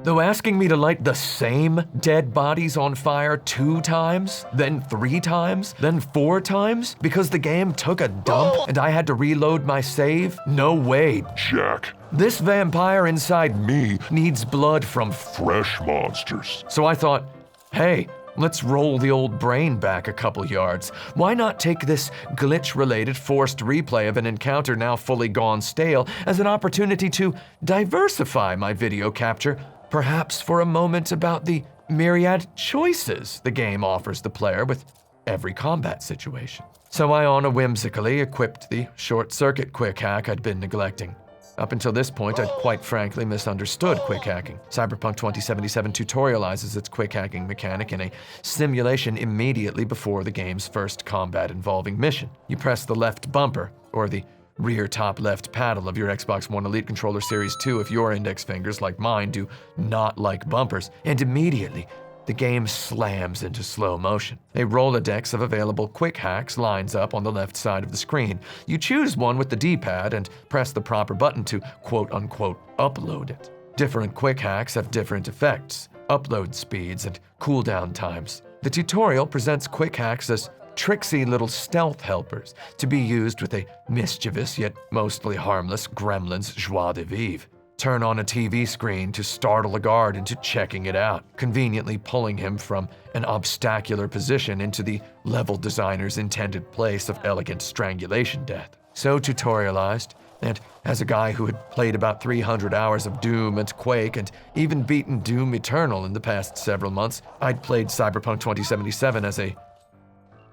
Though asking me to light the same dead bodies on fire 2 times, then 3 times, then 4 times, because the game took a dump and I had to reload my save? No way, Jack, this vampire inside me needs blood from fresh monsters. So I thought, hey, let's roll the old brain back a couple yards. Why not take this glitch-related forced replay of an encounter now fully gone stale as an opportunity to diversify my video capture, perhaps for a moment about the myriad choices the game offers the player with every combat situation. So I whimsically equipped the short-circuit quick hack I'd been neglecting. Up until this point, I'd quite frankly misunderstood quick hacking. Cyberpunk 2077 tutorializes its quick hacking mechanic in a simulation immediately before the game's first combat-involving mission. You press the left bumper, or the rear top left paddle of your Xbox One Elite Controller Series 2 if your index fingers, like mine, do not like bumpers, and immediately the game slams into slow motion. A Rolodex of available quick hacks lines up on the left side of the screen. You choose one with the D-pad and press the proper button to quote-unquote upload it. Different quick hacks have different effects, upload speeds, and cooldown times. The tutorial presents quick hacks as tricksy little stealth helpers to be used with a mischievous yet mostly harmless gremlin's joie de vivre. Turn on a TV screen to startle a guard into checking it out, conveniently pulling him from an obstacular position into the level designer's intended place of elegant strangulation death. So tutorialized, and as a guy who had played about 300 hours of Doom and Quake and even beaten Doom Eternal in the past several months, I'd played Cyberpunk 2077 as a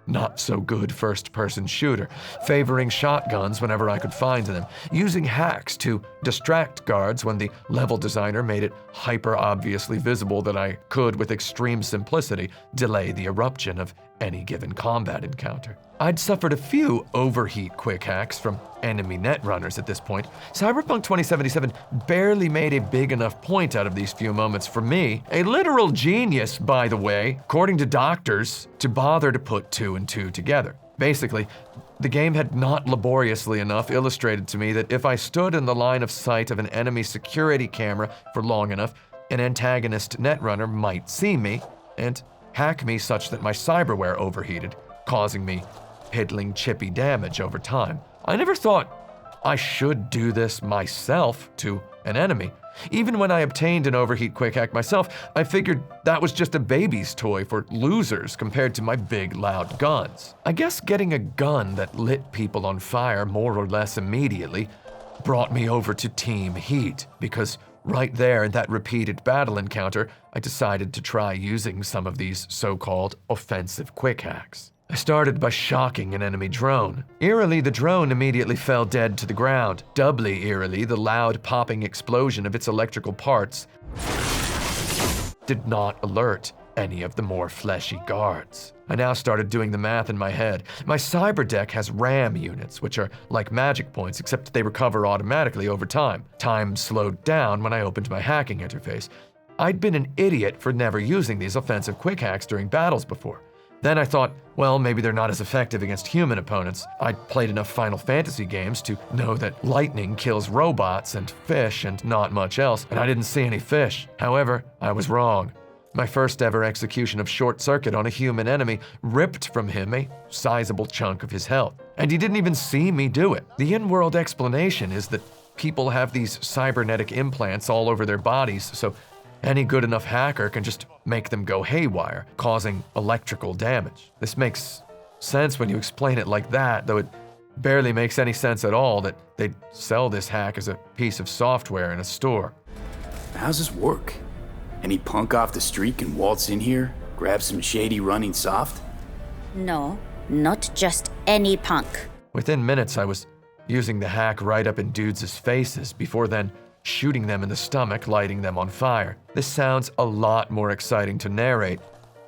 not-so-good first-person shooter, favoring shotguns whenever I could find them, using hacks to distract guards when the level designer made it hyper-obviously visible that I could, with extreme simplicity, delay the eruption of any given combat encounter. I'd suffered a few overheat quick hacks from enemy netrunners at this point. Cyberpunk 2077 barely made a big enough point out of these few moments for me, a literal genius, by the way, according to doctors, to bother to put 2 and 2 together. Basically, the game had not laboriously enough illustrated to me that if I stood in the line of sight of an enemy security camera for long enough, an antagonist netrunner might see me and hack me such that my cyberware overheated, causing me piddling chippy damage over time. I never thought I should do this myself to an enemy. Even when I obtained an overheat quick hack myself, I figured that was just a baby's toy for losers compared to my big, loud guns. I guess getting a gun that lit people on fire more or less immediately brought me over to Team Heat, because right there in that repeated battle encounter, I decided to try using some of these so-called offensive quick hacks. I started by shocking an enemy drone. Eerily, the drone immediately fell dead to the ground. Doubly eerily, the loud popping explosion of its electrical parts did not alert any of the more fleshy guards. I now started doing the math in my head. My cyber deck has RAM units, which are like magic points, except they recover automatically over time. Time slowed down when I opened my hacking interface. I'd been an idiot for never using these offensive quick hacks during battles before. Then I thought, well, maybe they're not as effective against human opponents. I'd played enough Final Fantasy games to know that lightning kills robots and fish and not much else, and I didn't see any fish. However, I was wrong. My first ever execution of Short Circuit on a human enemy ripped from him a sizable chunk of his health. And he didn't even see me do it. The in-world explanation is that people have these cybernetic implants all over their bodies, so any good enough hacker can just make them go haywire, causing electrical damage. This makes sense when you explain it like that, though it barely makes any sense at all that they'd sell this hack as a piece of software in a store. How's this work? Any punk off the street can waltz in here, grab some shady running soft? No, not just any punk. Within minutes, I was using the hack right up in dudes' faces, before then shooting them in the stomach, lighting them on fire. This sounds a lot more exciting to narrate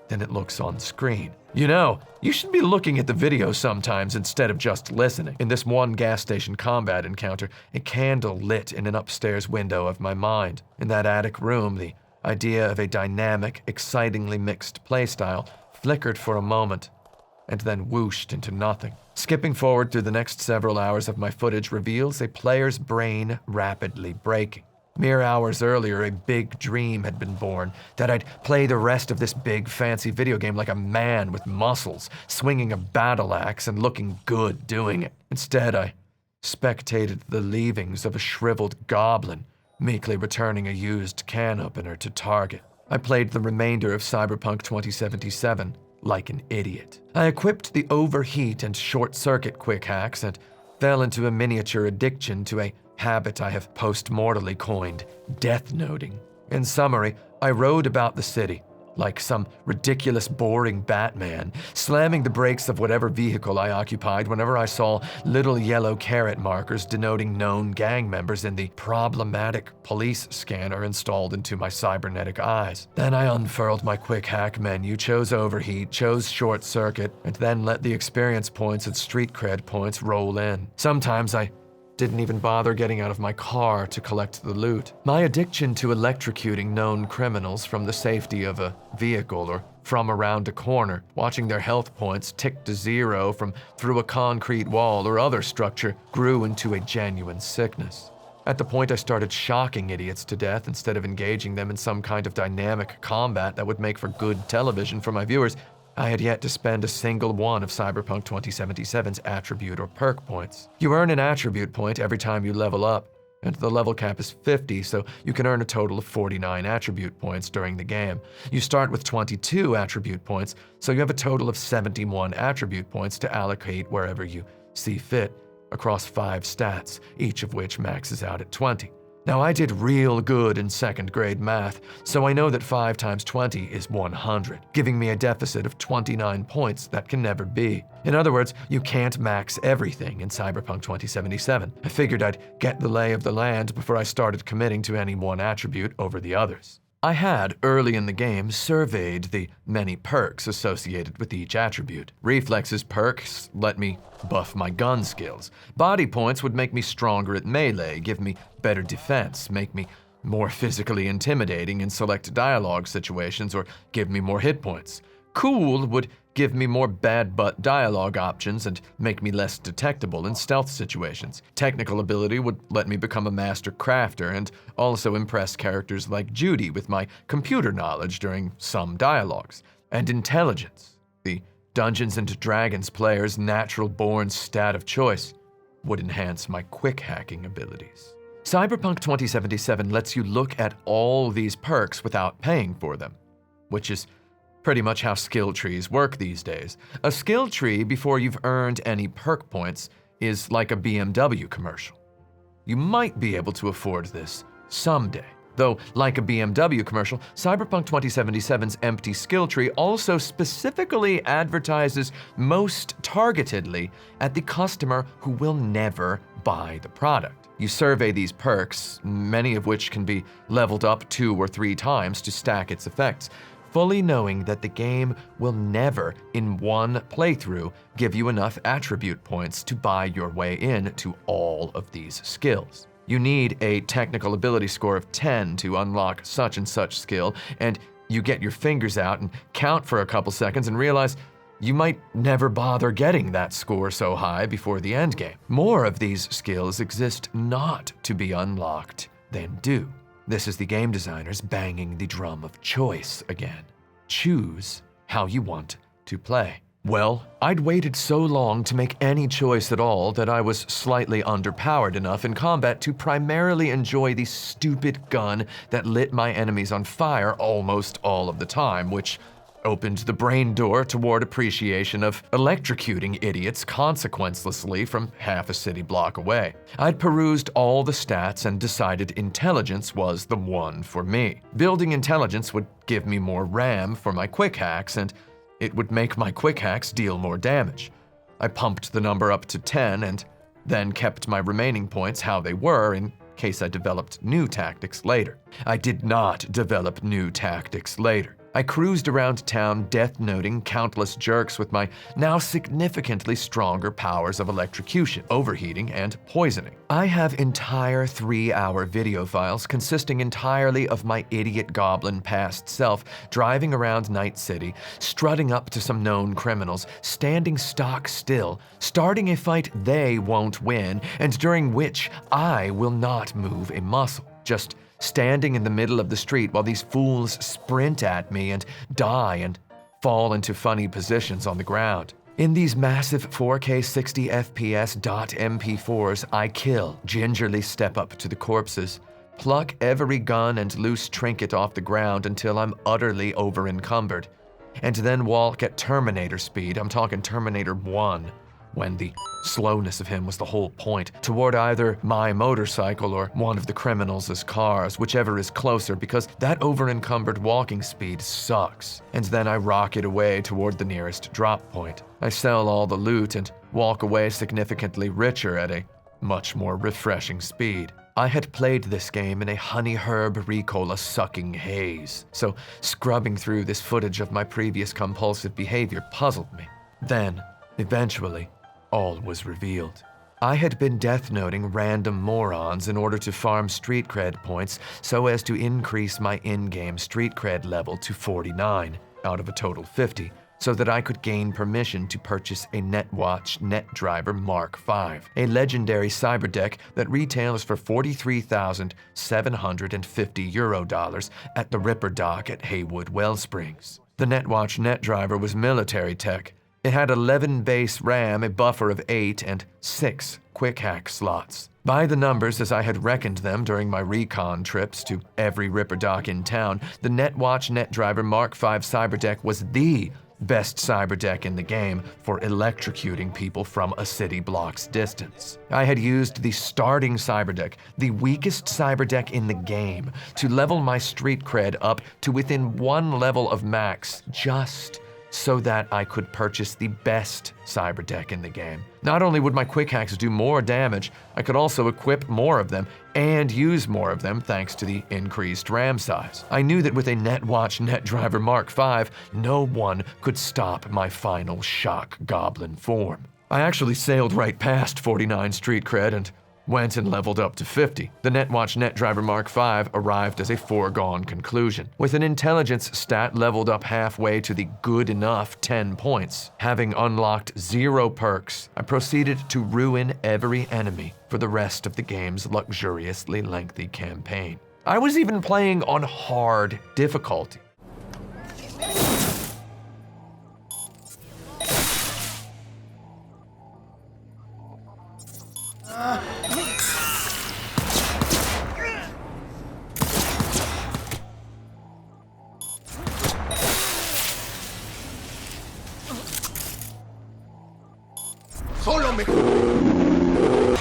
than it looks on screen. You know, you should be looking at the video sometimes instead of just listening. In this one gas station combat encounter, a candle lit in an upstairs window of my mind. In that attic room, the idea of a dynamic, excitingly mixed playstyle flickered for a moment and then whooshed into nothing. Skipping forward through the next several hours of my footage reveals a player's brain rapidly breaking. Mere hours earlier, a big dream had been born, that I'd play the rest of this big fancy video game like a man with muscles, swinging a battle axe and looking good doing it. Instead, I spectated the leavings of a shriveled goblin, meekly returning a used can opener to Target. I played the remainder of Cyberpunk 2077 like an idiot. I equipped the overheat and short circuit quick hacks and fell into a miniature addiction to a habit I have post-mortally coined death noting. In summary, I rode about the city like some ridiculous, boring Batman, slamming the brakes of whatever vehicle I occupied whenever I saw little yellow caret markers denoting known gang members in the problematic police scanner installed into my cybernetic eyes. Then I unfurled my quick hack menu, chose overheat, chose short circuit, and then let the experience points and street cred points roll in. Sometimes I didn't even bother getting out of my car to collect the loot. My addiction to electrocuting known criminals from the safety of a vehicle or from around a corner, watching their health points tick to zero from through a concrete wall or other structure, grew into a genuine sickness. At the point I started shocking idiots to death instead of engaging them in some kind of dynamic combat that would make for good television for my viewers, I had yet to spend a single one of Cyberpunk 2077's attribute or perk points. You earn an attribute point every time you level up, and the level cap is 50, so you can earn a total of 49 attribute points during the game. You start with 22 attribute points, so you have a total of 71 attribute points to allocate wherever you see fit, across 5 stats, each of which maxes out at 20. Now, I did real good in second grade math, so I know that 5 times 20 is 100, giving me a deficit of 29 points that can never be. In other words, you can't max everything in Cyberpunk 2077. I figured I'd get the lay of the land before I started committing to any one attribute over the others. I had, early in the game, surveyed the many perks associated with each attribute. Reflexes perks let me buff my gun skills. Body points would make me stronger at melee, give me better defense, make me more physically intimidating in select dialogue situations, or give me more hit points. Cool would give me more bad butt dialogue options and make me less detectable in stealth situations. Technical ability would let me become a master crafter and also impress characters like Judy with my computer knowledge during some dialogues. And intelligence, the Dungeons & Dragons player's natural-born stat of choice, would enhance my quick hacking abilities. Cyberpunk 2077 lets you look at all these perks without paying for them, which is pretty much how skill trees work these days. A skill tree before you've earned any perk points is like a BMW commercial. You might be able to afford this someday. Though, like a BMW commercial, Cyberpunk 2077's empty skill tree also specifically advertises most targetedly at the customer who will never buy the product. You survey these perks, many of which can be leveled up 2 or 3 times to stack its effects, fully knowing that the game will never, in one playthrough, give you enough attribute points to buy your way in to all of these skills. You need a technical ability score of 10 to unlock such and such skill, and you get your fingers out and count for a couple seconds and realize you might never bother getting that score so high before the endgame. More of these skills exist not to be unlocked than do. This is the game designers banging the drum of choice again. Choose how you want to play. Well, I'd waited so long to make any choice at all that I was slightly underpowered enough in combat to primarily enjoy the stupid gun that lit my enemies on fire almost all of the time, which opened the brain door toward appreciation of electrocuting idiots consequencelessly from half a city block away. I'd perused all the stats and decided intelligence was the one for me. Building intelligence would give me more RAM for my quick hacks, and it would make my quick hacks deal more damage. I pumped the number up to 10 and then kept my remaining points how they were in case I developed new tactics later. I did not develop new tactics later. I cruised around town death-noting countless jerks with my now significantly stronger powers of electrocution, overheating, and poisoning. I have entire 3-hour video files consisting entirely of my idiot goblin past self driving around Night City, strutting up to some known criminals, standing stock still, starting a fight they won't win, and during which I will not move a muscle. Just standing in the middle of the street while these fools sprint at me and die and fall into funny positions on the ground. In these massive 4K 60 FPS .mp4s, I kill, gingerly step up to the corpses, pluck every gun and loose trinket off the ground until I'm utterly over-encumbered, and then walk at Terminator speed, I'm talking Terminator 1, when the slowness of him was the whole point, toward either my motorcycle or one of the criminals' cars, whichever is closer, because that over-encumbered walking speed sucks. And then I rocket away toward the nearest drop point. I sell all the loot and walk away significantly richer at a much more refreshing speed. I had played this game in a honey herb Ricola-sucking haze, so scrubbing through this footage of my previous compulsive behavior puzzled me. Then, eventually, all was revealed. I had been death-noting random morons in order to farm street cred points so as to increase my in-game street cred level to 49 out of a total 50, so that I could gain permission to purchase a Netwatch NetDriver Mark V, a legendary cyberdeck that retails for €43,750 at the Ripper Dock at Haywood Wellsprings. The Netwatch NetDriver was military tech. It had 11 base RAM, a buffer of 8, and 6 quick hack slots. By the numbers as I had reckoned them during my recon trips to every Ripper Dock in town, the Netwatch NetDriver Mark V Cyberdeck was the best cyberdeck in the game for electrocuting people from a city block's distance. I had used the starting cyberdeck, the weakest cyberdeck in the game, to level my street cred up to within 1 level of max, just so that I could purchase the best cyberdeck in the game. Not only would my quick hacks do more damage, I could also equip more of them and use more of them thanks to the increased RAM size. I knew that with a Netwatch NetDriver Mark V, no one could stop my final shock goblin form. I actually sailed right past 49 street cred and went and leveled up to 50. The Netwatch NetDriver Mark V arrived as a foregone conclusion, with an intelligence stat leveled up halfway to the good enough 10 points. Having unlocked 0 perks, I proceeded to ruin every enemy for the rest of the game's luxuriously lengthy campaign. I was even playing on hard difficulty. on me!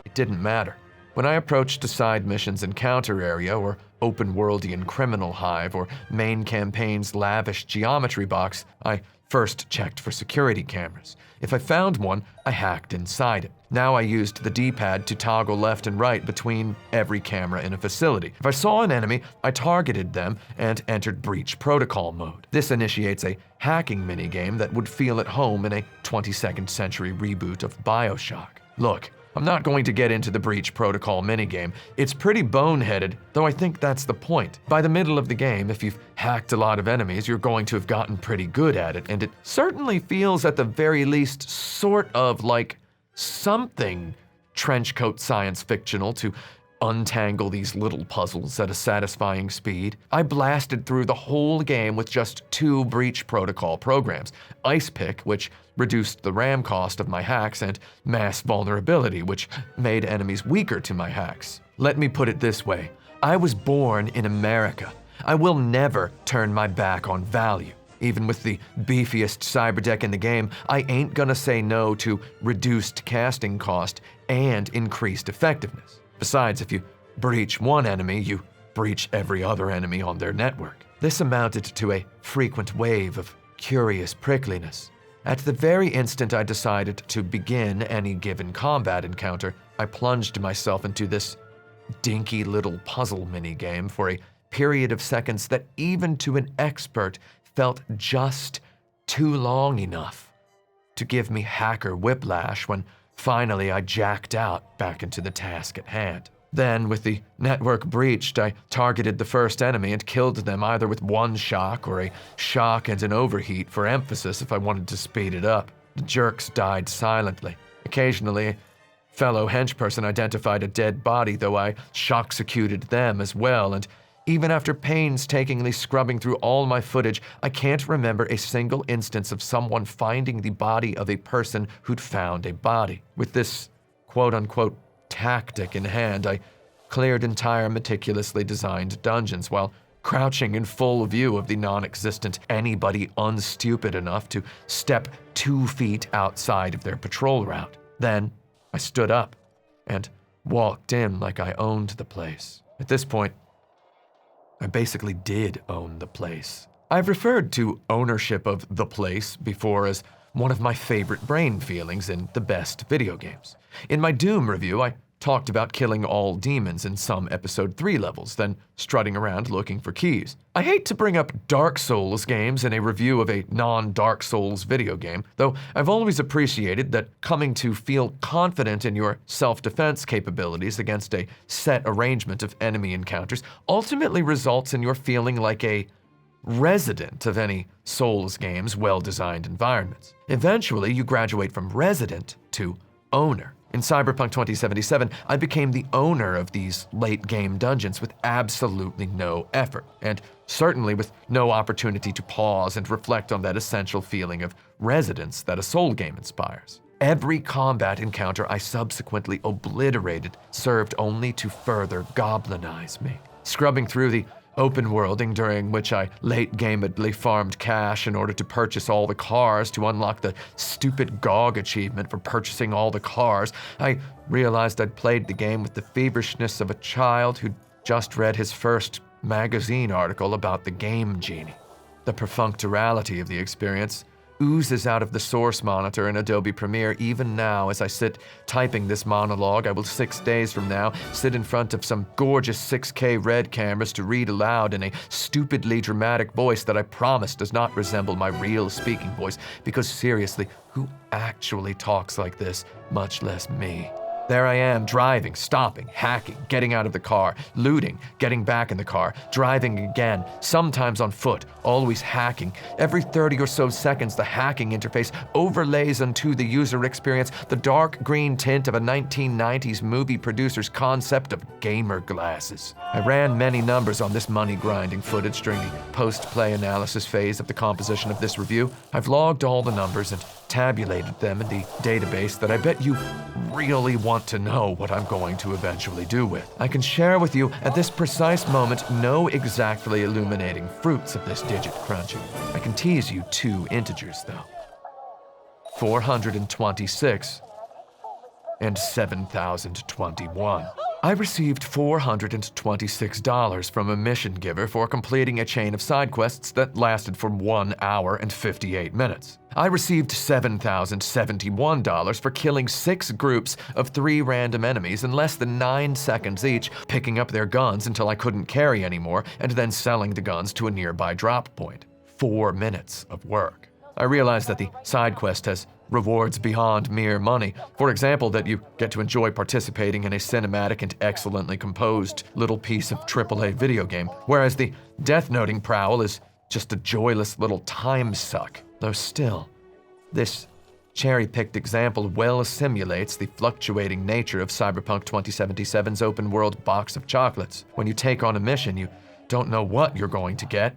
It didn't matter. When I approached a side mission's encounter area or open-worldian criminal hive or main campaign's lavish geometry box, I first checked for security cameras. If I found one, I hacked inside it. Now I used the D-pad to toggle left and right between every camera in a facility. If I saw an enemy, I targeted them and entered breach protocol mode. This initiates a hacking minigame that would feel at home in a 22nd century reboot of BioShock. Look, I'm not going to get into the breach protocol minigame. It's pretty boneheaded, though I think that's the point. By the middle of the game, if you've hacked a lot of enemies, you're going to have gotten pretty good at it, and it certainly feels at the very least sort of like something trenchcoat science fictional to untangle these little puzzles at a satisfying speed. I blasted through the whole game with just 2 breach protocol programs: Ice Pick, which reduced the RAM cost of my hacks, and Mass Vulnerability, which made enemies weaker to my hacks. Let me put it this way: I was born in America. I will never turn my back on value. Even with the beefiest cyberdeck in the game, I ain't gonna say no to reduced casting cost and increased effectiveness. Besides, if you breach one enemy, you breach every other enemy on their network. This amounted to a frequent wave of curious prickliness. At the very instant I decided to begin any given combat encounter, I plunged myself into this dinky little puzzle minigame for a period of seconds that even to an expert felt just too long enough to give me hacker whiplash when finally I jacked out back into the task at hand. Then, with the network breached, I targeted the first enemy and killed them either with 1 shock or a shock and an overheat for emphasis if I wanted to speed it up. The jerks died silently. Occasionally, a fellow henchperson identified a dead body, though I shock-secuted them as well, and even after painstakingly scrubbing through all my footage, I can't remember a single instance of someone finding the body of a person who'd found a body. With this quote-unquote tactic in hand, I cleared entire meticulously designed dungeons while crouching in full view of the non-existent anybody unstupid enough to step 2 feet outside of their patrol route. Then I stood up and walked in like I owned the place. At this point, I basically did own the place. I've referred to ownership of the place before as one of my favorite brain feelings in the best video games. In my Doom review, I talked about killing all demons in some Episode 3 levels, then strutting around looking for keys. I hate to bring up Dark Souls games in a review of a non-Dark Souls video game, though I've always appreciated that coming to feel confident in your self-defense capabilities against a set arrangement of enemy encounters ultimately results in your feeling like a resident of any Souls game's well-designed environments. Eventually, you graduate from resident to owner. In Cyberpunk 2077, I became the owner of these late-game dungeons with absolutely no effort, and certainly with no opportunity to pause and reflect on that essential feeling of residence that a Soul game inspires. Every combat encounter I subsequently obliterated served only to further goblinize me. Scrubbing through the open worlding during which I late-gamedly farmed cash in order to purchase all the cars to unlock the stupid GOG achievement for purchasing all the cars, I realized I'd played the game with the feverishness of a child who'd just read his first magazine article about the Game Genie. The perfunctorality of the experience oozes out of the source monitor in Adobe Premiere even now as I sit typing this monologue. I will 6 days from now sit in front of some gorgeous 6K red cameras to read aloud in a stupidly dramatic voice that I promise does not resemble my real speaking voice, because seriously, who actually talks like this, much less me? There I am, driving, stopping, hacking, getting out of the car, looting, getting back in the car, driving again, sometimes on foot, always hacking. Every 30 or so seconds, the hacking interface overlays onto the user experience the dark green tint of a 1990s movie producer's concept of gamer glasses. I ran many numbers on this money-grinding footage during the post-play analysis phase of the composition of this review. I've logged all the numbers and tabulated them in the database that I bet you really want want to know what I'm going to eventually do with. I can share with you at this precise moment no exactly illuminating fruits of this digit crunching. I can tease you 2 integers though. 426 and 7,021. I received $426 from a mission giver for completing a chain of side quests that lasted for 1 hour and 58 minutes. I received $7,071 for killing 6 groups of 3 random enemies in less than 9 seconds each, picking up their guns until I couldn't carry anymore, and then selling the guns to a nearby drop point. 4 minutes of work. I realized that the side quest has rewards beyond mere money. For example, that you get to enjoy participating in a cinematic and excellently composed little piece of AAA video game, whereas the death noting prowl is just a joyless little time suck. Though still, this cherry-picked example well simulates the fluctuating nature of Cyberpunk 2077's open-world box of chocolates. When you take on a mission, you don't know what you're going to get,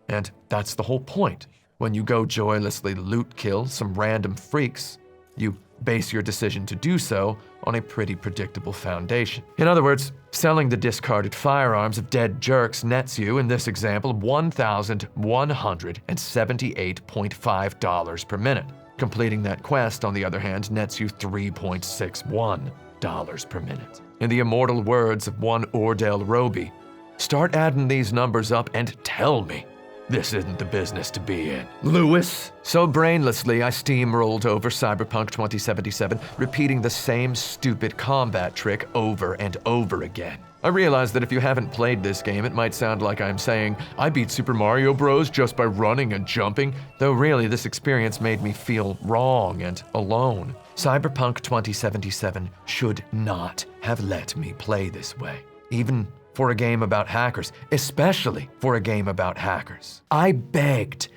and that's the whole point. When you go joylessly loot kill some random freaks, you base your decision to do so on a pretty predictable foundation. In other words, selling the discarded firearms of dead jerks nets you, in this example, $1,178.5 per minute. Completing that quest, on the other hand, nets you $3.61 per minute. In the immortal words of one Ordell Roby, start adding these numbers up and tell me this isn't the business to be in. Lewis? So brainlessly, I steamrolled over Cyberpunk 2077, repeating the same stupid combat trick over and over again. I realized that if you haven't played this game, it might sound like I'm saying, I beat Super Mario Bros. Just by running and jumping, though really this experience made me feel wrong and alone. Cyberpunk 2077 should not have let me play this way. Even for a game about hackers, especially for a game about hackers. I begged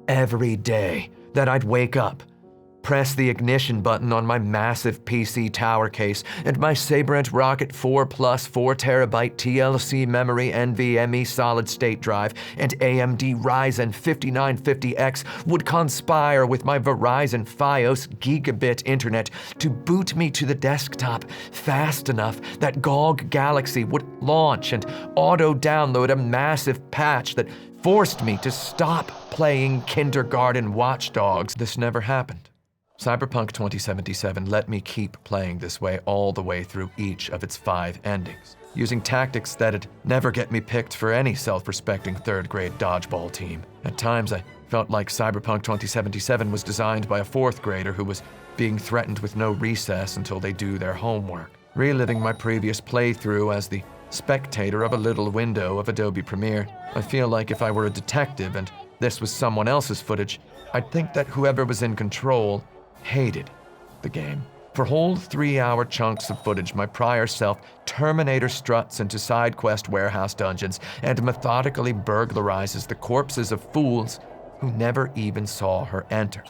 every day that I'd wake up, press the ignition button on my massive PC tower case, and my Sabrent Rocket 4 Plus 4TB TLC memory NVMe solid-state drive and AMD Ryzen 5950X would conspire with my Verizon Fios gigabit internet to boot me to the desktop fast enough that GOG Galaxy would launch and auto-download a massive patch that forced me to stop playing kindergarten watchdogs. This never happened. Cyberpunk 2077 let me keep playing this way all the way through each of its 5 endings, using tactics that'd never get me picked for any self-respecting third-grade dodgeball team. At times, I felt like Cyberpunk 2077 was designed by a 4th grader who was being threatened with no recess until they do their homework. Reliving my previous playthrough as the spectator of a little window of Adobe Premiere, I feel like if I were a detective and this was someone else's footage, I'd think that whoever was in control hated the game. For whole 3-hour chunks of footage, my prior self Terminator struts into side quest warehouse dungeons and methodically burglarizes the corpses of fools who never even saw her enter.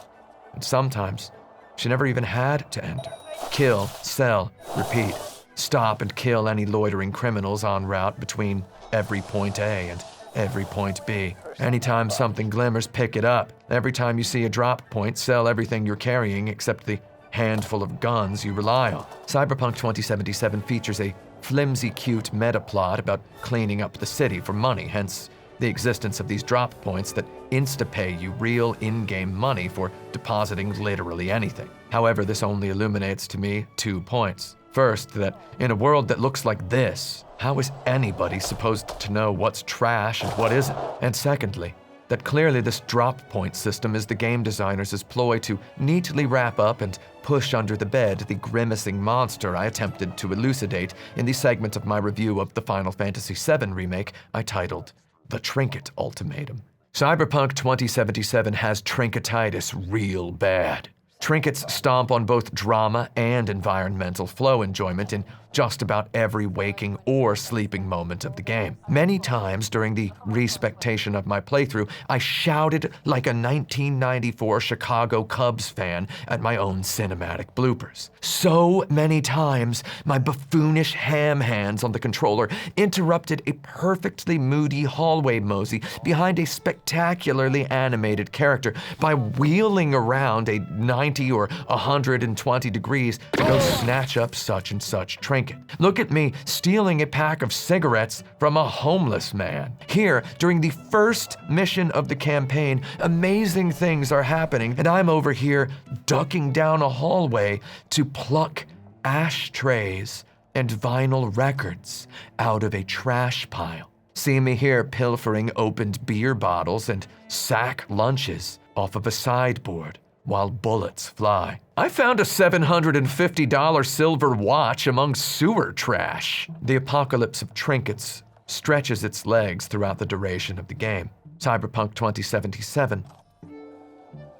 And sometimes, she never even had to enter. Kill, sell, repeat. Stop and kill any loitering criminals en route between every point A and every point B. Anytime something glimmers, pick it up. Every time you see a drop point, sell everything you're carrying except the handful of guns you rely on. Cyberpunk 2077 features a flimsy, cute meta plot about cleaning up the city for money, hence the existence of these drop points that insta-pay you real in-game money for depositing literally anything. However, this only illuminates to me 2 points. First, that in a world that looks like this, how is anybody supposed to know what's trash and what isn't? And secondly, that clearly this drop point system is the game designers' ploy to neatly wrap up and push under the bed the grimacing monster I attempted to elucidate in the segment of my review of the Final Fantasy VII remake I titled The Trinket Ultimatum. Cyberpunk 2077 has trinketitis real bad. Trinkets stomp on both drama and environmental flow enjoyment in just about every waking or sleeping moment of the game. Many times during the respectation of my playthrough, I shouted like a 1994 Chicago Cubs fan at my own cinematic bloopers. So many times, my buffoonish ham hands on the controller interrupted a perfectly moody hallway mosey behind a spectacularly animated character by wheeling around a 90 or 120 degrees to go snatch up such and such trinket. Look at me stealing a pack of cigarettes from a homeless man. Here, during the first mission of the campaign, amazing things are happening, and I'm over here ducking down a hallway to pluck ashtrays and vinyl records out of a trash pile. See me here pilfering opened beer bottles and sack lunches off of a sideboard while bullets fly. I found a $750 silver watch among sewer trash. The apocalypse of trinkets stretches its legs throughout the duration of the game. Cyberpunk 2077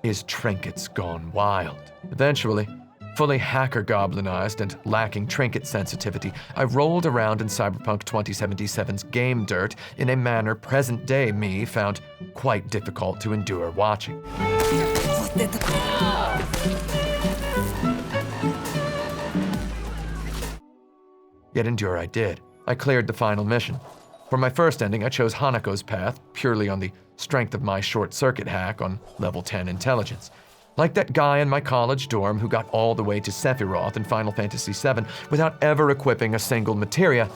is trinkets gone wild. Eventually, fully hacker-goblinized and lacking trinket sensitivity, I rolled around in Cyberpunk 2077's game dirt in a manner present-day me found quite difficult to endure watching. Yet endure I did. I cleared the final mission. For my first ending, I chose Hanako's path purely on the strength of my short-circuit hack on level 10 intelligence. Like that guy in my college dorm who got all the way to Sephiroth in Final Fantasy VII without ever equipping a single materia,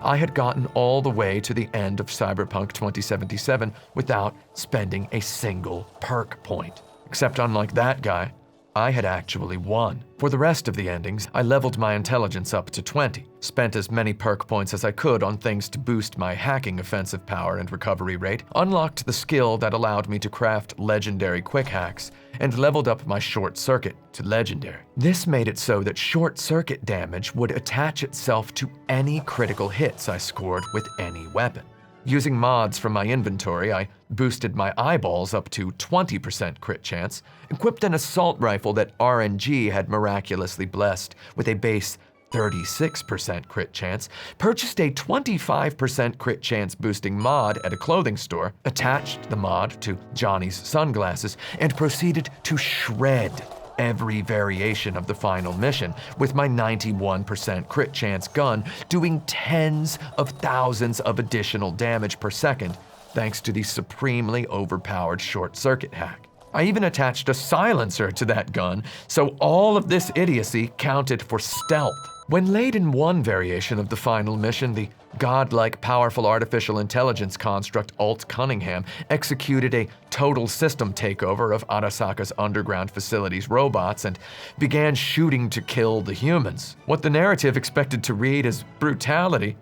I had gotten all the way to the end of Cyberpunk 2077 without spending a single perk point. Except unlike that guy, I had actually won. For the rest of the endings, I leveled my intelligence up to 20, spent as many perk points as I could on things to boost my hacking offensive power and recovery rate, unlocked the skill that allowed me to craft legendary quick hacks, and leveled up my short circuit to legendary. This made it so that short circuit damage would attach itself to any critical hits I scored with any weapon. Using mods from my inventory, I boosted my eyeballs up to 20% crit chance, equipped an assault rifle that RNG had miraculously blessed with a base 36% crit chance, purchased a 25% crit chance boosting mod at a clothing store, attached the mod to Johnny's sunglasses, and proceeded to shred every variation of the final mission, with my 91% crit chance gun doing tens of thousands of additional damage per second, thanks to the supremely overpowered short-circuit hack. I even attached a silencer to that gun, so all of this idiocy counted for stealth. When laid in one variation of the final mission, the godlike powerful artificial intelligence construct Alt Cunningham executed a total system takeover of Arasaka's underground facility's robots and began shooting to kill the humans. What the narrative expected to read as brutality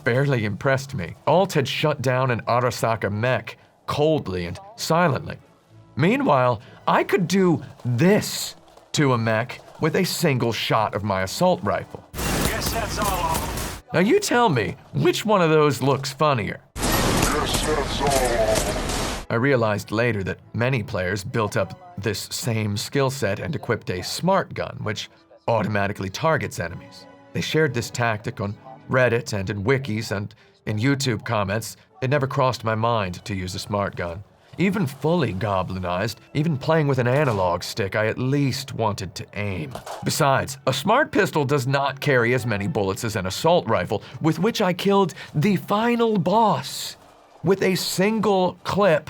barely impressed me. Alt had shut down an Arasaka mech coldly and silently. Meanwhile, I could do this to a mech with a single shot of my assault rifle. Guess that's all. Now you tell me, which one of those looks funnier? Yes, that's all. I realized later that many players built up this same skill set and equipped a smart gun, which automatically targets enemies. They shared this tactic on Reddit and in wikis and in YouTube comments. It never crossed my mind to use a smart gun. Even fully goblinized, even playing with an analog stick, I at least wanted to aim. Besides, a smart pistol does not carry as many bullets as an assault rifle, with which I killed the final boss with a single clip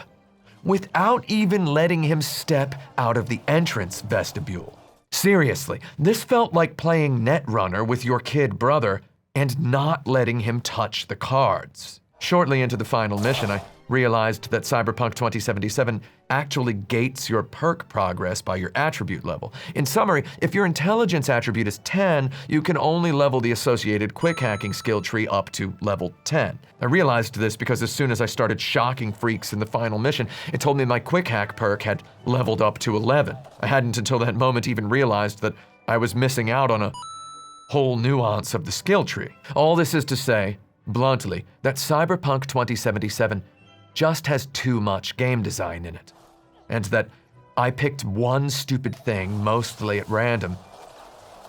without even letting him step out of the entrance vestibule. Seriously, this felt like playing Netrunner with your kid brother and not letting him touch the cards. Shortly into the final mission, I realized that Cyberpunk 2077 actually gates your perk progress by your attribute level. In summary, if your intelligence attribute is 10, you can only level the associated quick hacking skill tree up to level 10. I realized this because as soon as I started shocking freaks in the final mission, it told me my quick hack perk had leveled up to 11. I hadn't until that moment even realized that I was missing out on a whole nuance of the skill tree. All this is to say, bluntly, that Cyberpunk 2077 just has too much game design in it, and that I picked one stupid thing, mostly at random,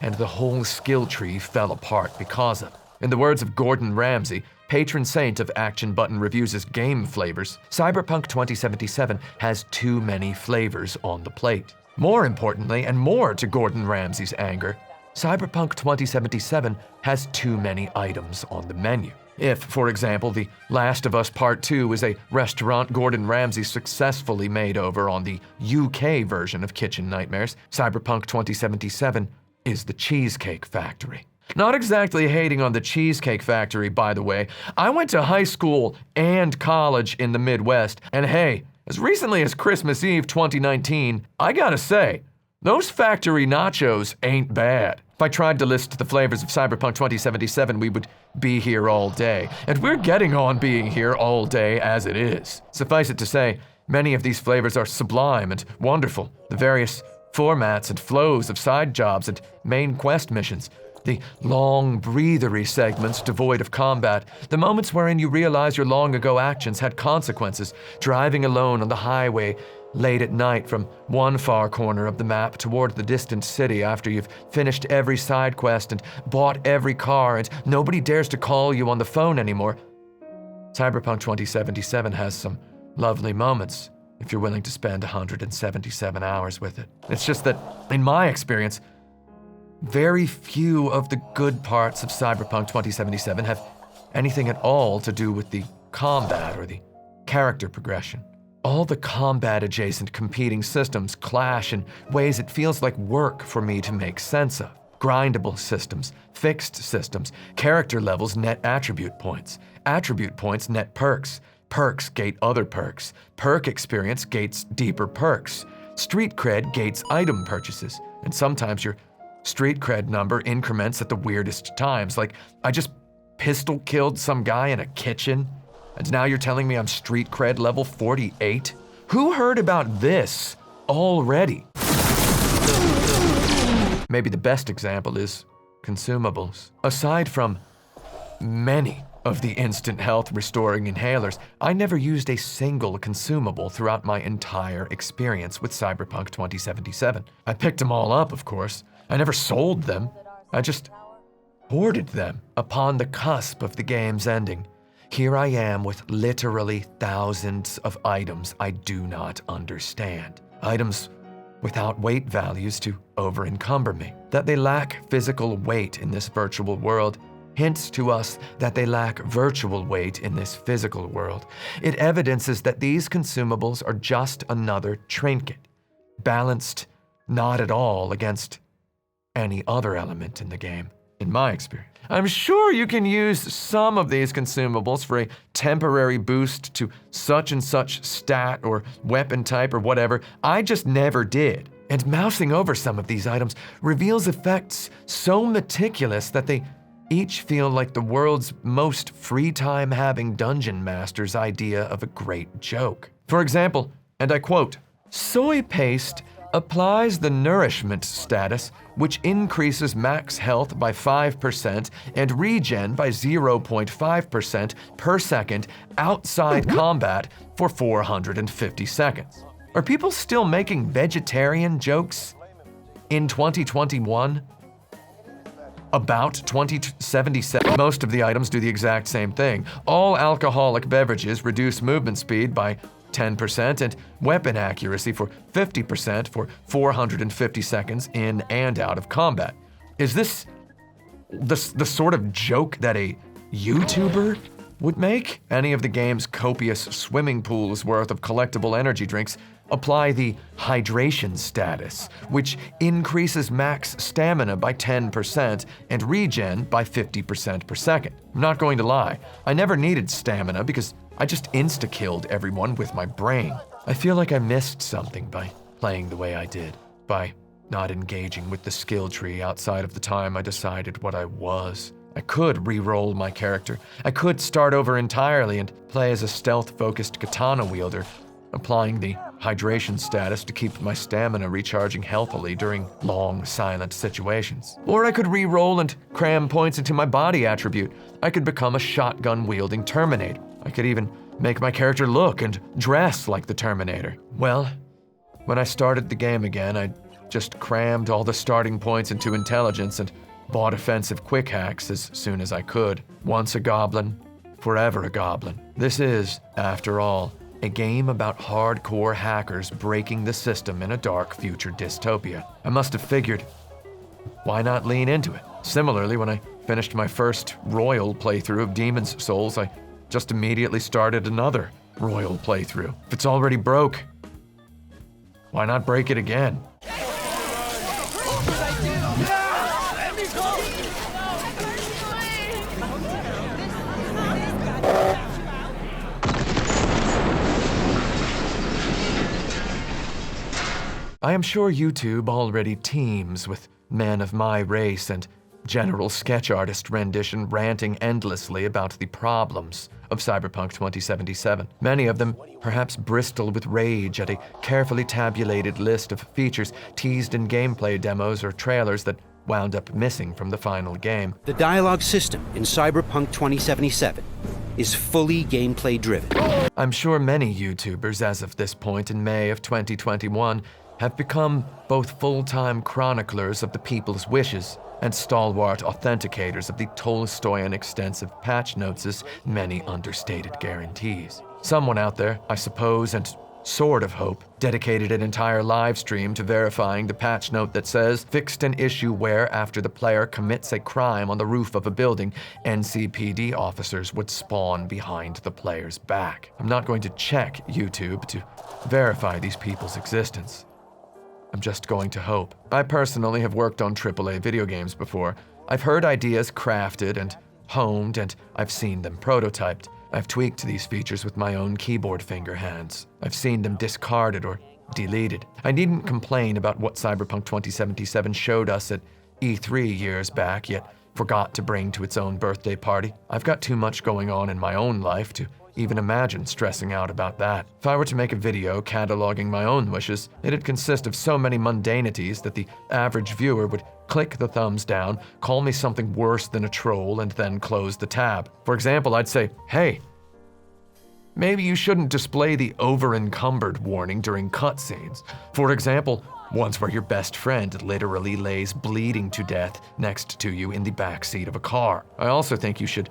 and the whole skill tree fell apart because of it. In the words of Gordon Ramsay, patron saint of Action Button Reviews' game flavors, Cyberpunk 2077 has too many flavors on the plate. More importantly, and more to Gordon Ramsay's anger, Cyberpunk 2077 has too many items on the menu. If, for example, The Last of Us Part 2 is a restaurant Gordon Ramsay successfully made over on the UK version of Kitchen Nightmares, Cyberpunk 2077 is the Cheesecake Factory. Not exactly hating on the Cheesecake Factory, by the way. I went to high school and college in the Midwest, and hey, as recently as Christmas Eve 2019, I gotta say, those factory nachos ain't bad. If I tried to list the flavors of Cyberpunk 2077, we would be here all day. And we're getting on being here all day as it is. Suffice it to say, many of these flavors are sublime and wonderful. The various formats and flows of side jobs and main quest missions. The long, breathery segments devoid of combat. The moments wherein you realize your long-ago actions had consequences. Driving alone on the highway late at night from one far corner of the map toward the distant city after you've finished every side quest and bought every car and nobody dares to call you on the phone anymore. Cyberpunk 2077 has some lovely moments if you're willing to spend 177 hours with it. It's just that, in my experience, very few of the good parts of Cyberpunk 2077 have anything at all to do with the combat or the character progression. All the combat-adjacent competing systems clash in ways it feels like work for me to make sense of. Grindable systems, fixed systems, character levels net attribute points net perks, perks gate other perks, perk experience gates deeper perks, street cred gates item purchases, and sometimes your street cred number increments at the weirdest times, like I just pistol killed some guy in a kitchen, and now you're telling me I'm street cred level 48? Who heard about this already? Maybe the best example is consumables. Aside from many of the instant health restoring inhalers, I never used a single consumable throughout my entire experience with Cyberpunk 2077. I picked them all up, of course. I never sold them. I just hoarded them. Upon the cusp of the game's ending, here I am with literally thousands of items I do not understand. Items without weight values to over-encumber me. That they lack physical weight in this virtual world hints to us that they lack virtual weight in this physical world. It evidences that these consumables are just another trinket, balanced not at all against any other element in the game, in my experience. I'm sure you can use some of these consumables for a temporary boost to such and such stat or weapon type or whatever. I just never did. And mousing over some of these items reveals effects so meticulous that they each feel like the world's most free time having dungeon master's idea of a great joke. For example, and I quote, "Soy paste applies the nourishment status, which increases max health by 5% and regen by 0.5% per second outside combat for 450 seconds. Are people still making vegetarian jokes in 2021? About 2077. Most of the items do the exact same thing. All alcoholic beverages reduce movement speed by 10% and weapon accuracy for 50% for 450 seconds in and out of combat. Is this the sort of joke that a YouTuber would make? Any of the game's copious swimming pools worth of collectible energy drinks apply the hydration status, which increases max stamina by 10% and regen by 50% per second. I'm not going to lie, I never needed stamina because I just insta-killed everyone with my brain. I feel like I missed something by playing the way I did, by not engaging with the skill tree outside of the time I decided what I was. I could re-roll my character. I could start over entirely and play as a stealth-focused katana wielder, applying the hydration status to keep my stamina recharging healthily during long, silent situations. Or I could re-roll and cram points into my body attribute. I could become a shotgun-wielding Terminator. I could even make my character look and dress like the Terminator. Well, when I started the game again, I just crammed all the starting points into intelligence and bought offensive quick hacks as soon as I could. Once a goblin, forever a goblin. This is, after all, a game about hardcore hackers breaking the system in a dark future dystopia. I must have figured, why not lean into it? Similarly, when I finished my first Royal playthrough of Demon's Souls, I just immediately started another Royal playthrough. If it's already broke, why not break it again? I am sure YouTube already teems with men of my race and general sketch artist rendition ranting endlessly about the problems of Cyberpunk 2077. Many of them perhaps bristle with rage at a carefully tabulated list of features teased in gameplay demos or trailers that wound up missing from the final game. The dialogue system in Cyberpunk 2077 is fully gameplay driven. I'm sure many YouTubers as of this point in May of 2021 have become both full-time chroniclers of the people's wishes and stalwart authenticators of the Tolstoyan extensive patch notes' many understated guarantees. Someone out there, I suppose, and sort of hope, dedicated an entire live stream to verifying the patch note that says, fixed an issue where, after the player commits a crime on the roof of a building, NCPD officers would spawn behind the player's back. I'm not going to check YouTube to verify these people's existence. I'm just going to hope. I personally have worked on AAA video games before. I've heard ideas crafted and honed, and I've seen them prototyped. I've tweaked these features with my own keyboard finger hands. I've seen them discarded or deleted. I needn't complain about what Cyberpunk 2077 showed us at E3 years back, yet forgot to bring to its own birthday party. I've got too much going on in my own life to even imagine stressing out about that. If I were to make a video cataloging my own wishes, it'd consist of so many mundanities that the average viewer would click the thumbs down, call me something worse than a troll, and then close the tab. For example, I'd say, hey, maybe you shouldn't display the over-encumbered warning during cutscenes. For example, ones where your best friend literally lays bleeding to death next to you in the backseat of a car. I also think you should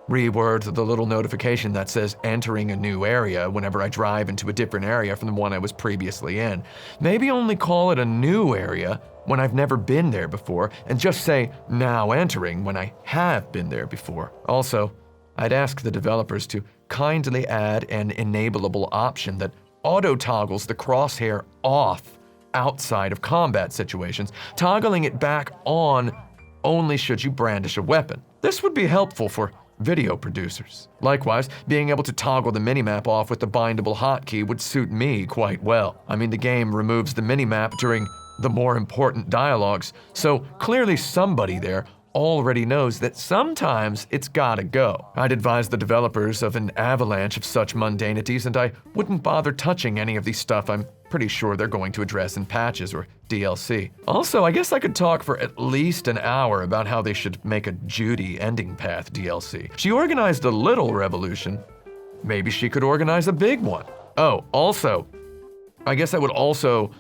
reword the little notification that says entering a new area whenever I drive into a different area from the one I was previously in. Maybe only call it a new area when I've never been there before, and just say now entering when I have been there before. Also, I'd ask the developers to kindly add an enableable option that auto-toggles the crosshair off outside of combat situations, toggling it back on only should you brandish a weapon. This would be helpful for video producers. Likewise, being able to toggle the minimap off with the bindable hotkey would suit me quite well. I mean, the game removes the minimap during the more important dialogues, so clearly somebody there already knows that sometimes it's gotta go. I'd advise the developers of an avalanche of such mundanities, and I wouldn't bother touching any of the stuff I'm pretty sure they're going to address in patches or DLC. Also, I guess I could talk for at least an hour about how they should make a Judy ending path DLC. She organized a little revolution. Maybe she could organize a big one. Oh, also, I guess I would also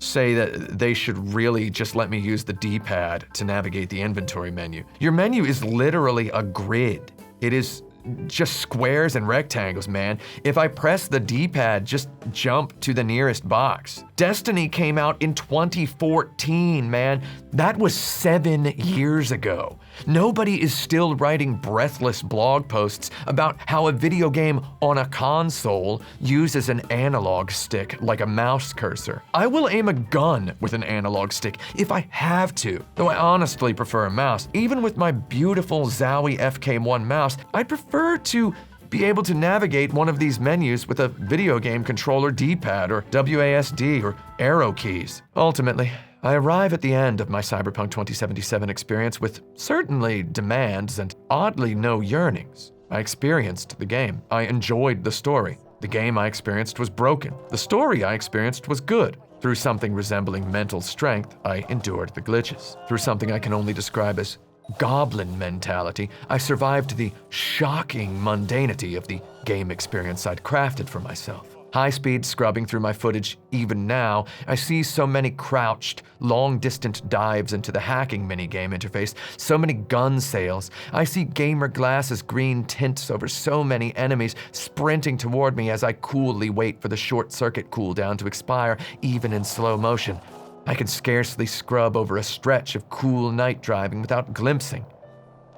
say that they should really just let me use the D-pad to navigate the inventory menu. Your menu is literally a grid. It is just squares and rectangles, man. If I press the D-pad, just jump to the nearest box. Destiny came out in 2014, man. That was 7 years ago. Nobody is still writing breathless blog posts about how a video game on a console uses an analog stick like a mouse cursor. I will aim a gun with an analog stick if I have to, though I honestly prefer a mouse. Even with my beautiful Zowie FK1 mouse, I'd prefer to be able to navigate one of these menus with a video game controller D-pad or WASD or arrow keys. Ultimately, I arrive at the end of my Cyberpunk 2077 experience with certainly demands and oddly no yearnings. I experienced the game. I enjoyed the story. The game I experienced was broken. The story I experienced was good. Through something resembling mental strength, I endured the glitches. Through something I can only describe as goblin mentality, I survived the shocking mundanity of the game experience I'd crafted for myself. High-speed scrubbing through my footage even now, I see so many crouched, long-distant dives into the hacking minigame interface, so many gun sales. I see gamer glasses green tints over so many enemies sprinting toward me as I coolly wait for the short-circuit cooldown to expire, even in slow motion. I can scarcely scrub over a stretch of cool night driving without glimpsing,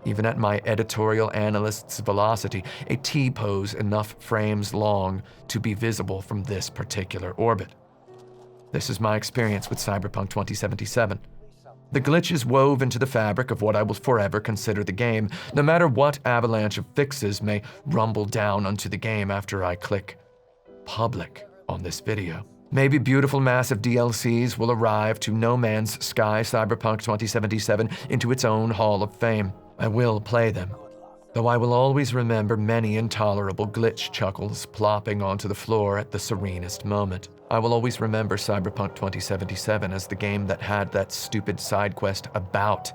even at my editorial analyst's velocity, a T-pose enough frames long to be visible from this particular orbit. This is my experience with Cyberpunk 2077. The glitches wove into the fabric of what I will forever consider the game, no matter what avalanche of fixes may rumble down onto the game after I click public on this video. Maybe beautiful massive DLCs will arrive to No Man's Sky Cyberpunk 2077 into its own Hall of Fame. I will play them, though I will always remember many intolerable glitch chuckles plopping onto the floor at the serenest moment. I will always remember Cyberpunk 2077 as the game that had that stupid side quest about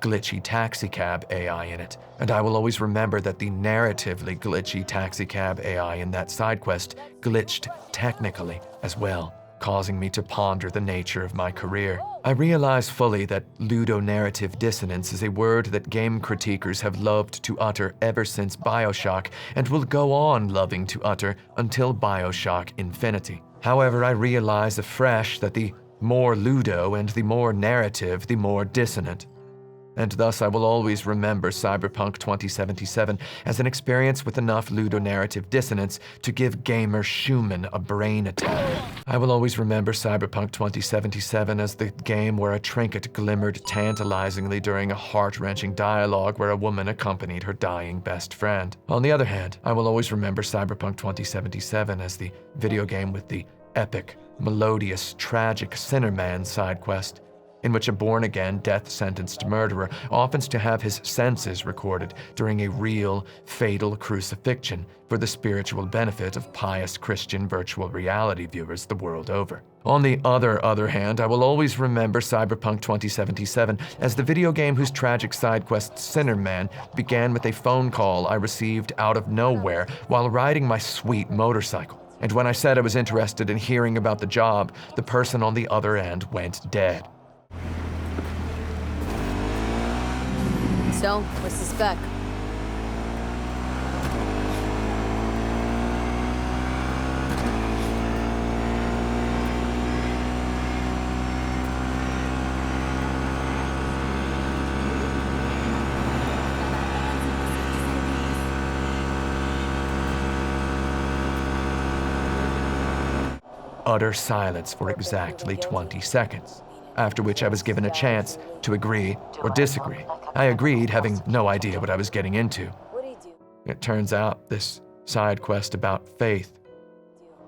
glitchy taxicab AI in it, and I will always remember that the narratively glitchy taxicab AI in that side quest glitched technically as well, causing me to ponder the nature of my career. I realize fully that ludonarrative dissonance is a word that game critiquers have loved to utter ever since BioShock and will go on loving to utter until BioShock Infinity. However, I realize afresh that the more ludo and the more narrative, the more dissonant. And thus I will always remember Cyberpunk 2077 as an experience with enough ludonarrative dissonance to give gamer Schumann a brain attack. I will always remember Cyberpunk 2077 as the game where a trinket glimmered tantalizingly during a heart-wrenching dialogue where a woman accompanied her dying best friend. On the other hand, I will always remember Cyberpunk 2077 as the video game with the epic, melodious, tragic Sinnerman side quest, in which a born-again, death-sentenced murderer offers to have his senses recorded during a real, fatal crucifixion for the spiritual benefit of pious Christian virtual reality viewers the world over. On the other hand, I will always remember Cyberpunk 2077 as the video game whose tragic side quest Sinnerman began with a phone call I received out of nowhere while riding my sweet motorcycle. And when I said I was interested in hearing about the job, the person on the other end went dead. So, what's the spec? Utter silence for exactly 20 seconds, after which I was given a chance to agree or disagree. I agreed, having no idea what I was getting into. It turns out this side quest about faith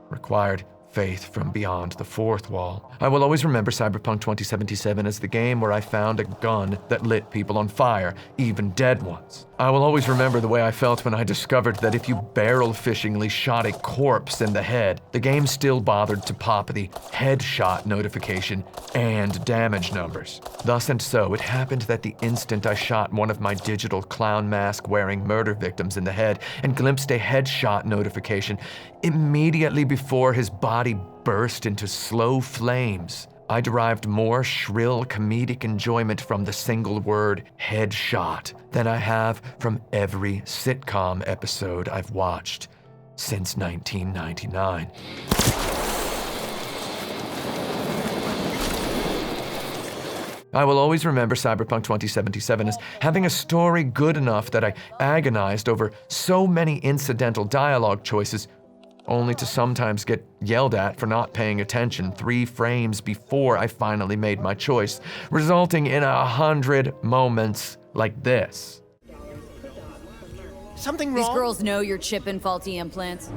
required faith from beyond the fourth wall. I will always remember Cyberpunk 2077 as the game where I found a gun that lit people on fire, even dead ones. I will always remember the way I felt when I discovered that if you barrel-fishingly shot a corpse in the head, the game still bothered to pop the headshot notification and damage numbers. Thus and so, it happened that the instant I shot one of my digital clown mask-wearing murder victims in the head and glimpsed a headshot notification, immediately before his body burst into slow flames, I derived more shrill comedic enjoyment from the single word headshot than I have from every sitcom episode I've watched since 1999. I will always remember Cyberpunk 2077 as having a story good enough that I agonized over so many incidental dialogue choices, only to sometimes get yelled at for not paying attention 3 frames before I finally made my choice, resulting in 100 moments like this. Something wrong? These girls know you're chipping faulty implants.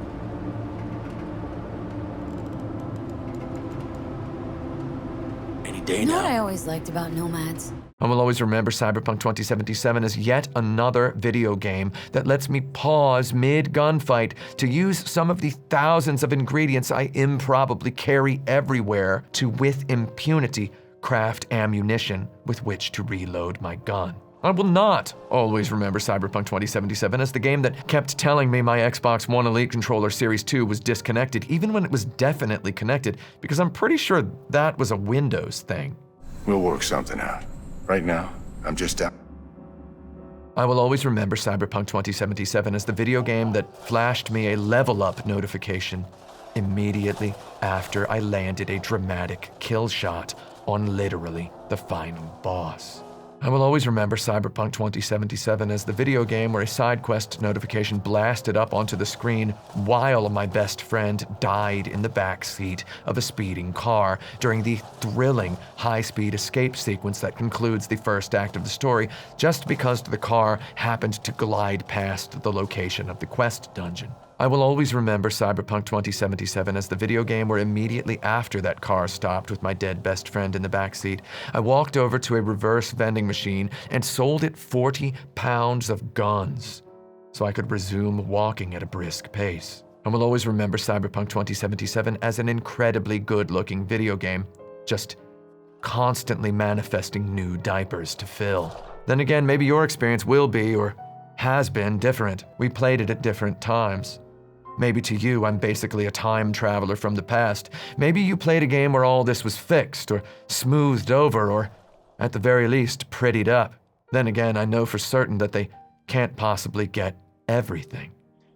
Any day You know now. what I always liked about nomads? I will always remember Cyberpunk 2077 as yet another video game that lets me pause mid-gunfight to use some of the thousands of ingredients I improbably carry everywhere to, with impunity, craft ammunition with which to reload my gun. I will not always remember Cyberpunk 2077 as the game that kept telling me my Xbox One Elite Controller Series 2 was disconnected, even when it was definitely connected, because I'm pretty sure that was a Windows thing. We'll work something out. Right now, I'm just out. I will always remember Cyberpunk 2077 as the video game that flashed me a level up notification immediately after I landed a dramatic kill shot on literally the final boss. I will always remember Cyberpunk 2077 as the video game where a side quest notification blasted up onto the screen while my best friend died in the back seat of a speeding car during the thrilling high-speed escape sequence that concludes the first act of the story, just because the car happened to glide past the location of the quest dungeon. I will always remember Cyberpunk 2077 as the video game where immediately after that car stopped with my dead best friend in the backseat, I walked over to a reverse vending machine and sold it 40 pounds of guns so I could resume walking at a brisk pace. I will always remember Cyberpunk 2077 as an incredibly good-looking video game, just constantly manifesting new diapers to fill. Then again, maybe your experience will be, or has been, different. We played it at different times. Maybe to you, I'm basically a time traveler from the past. Maybe you played a game where all this was fixed, or smoothed over, or, at the very least, prettied up. Then again, I know for certain that they can't possibly get everything.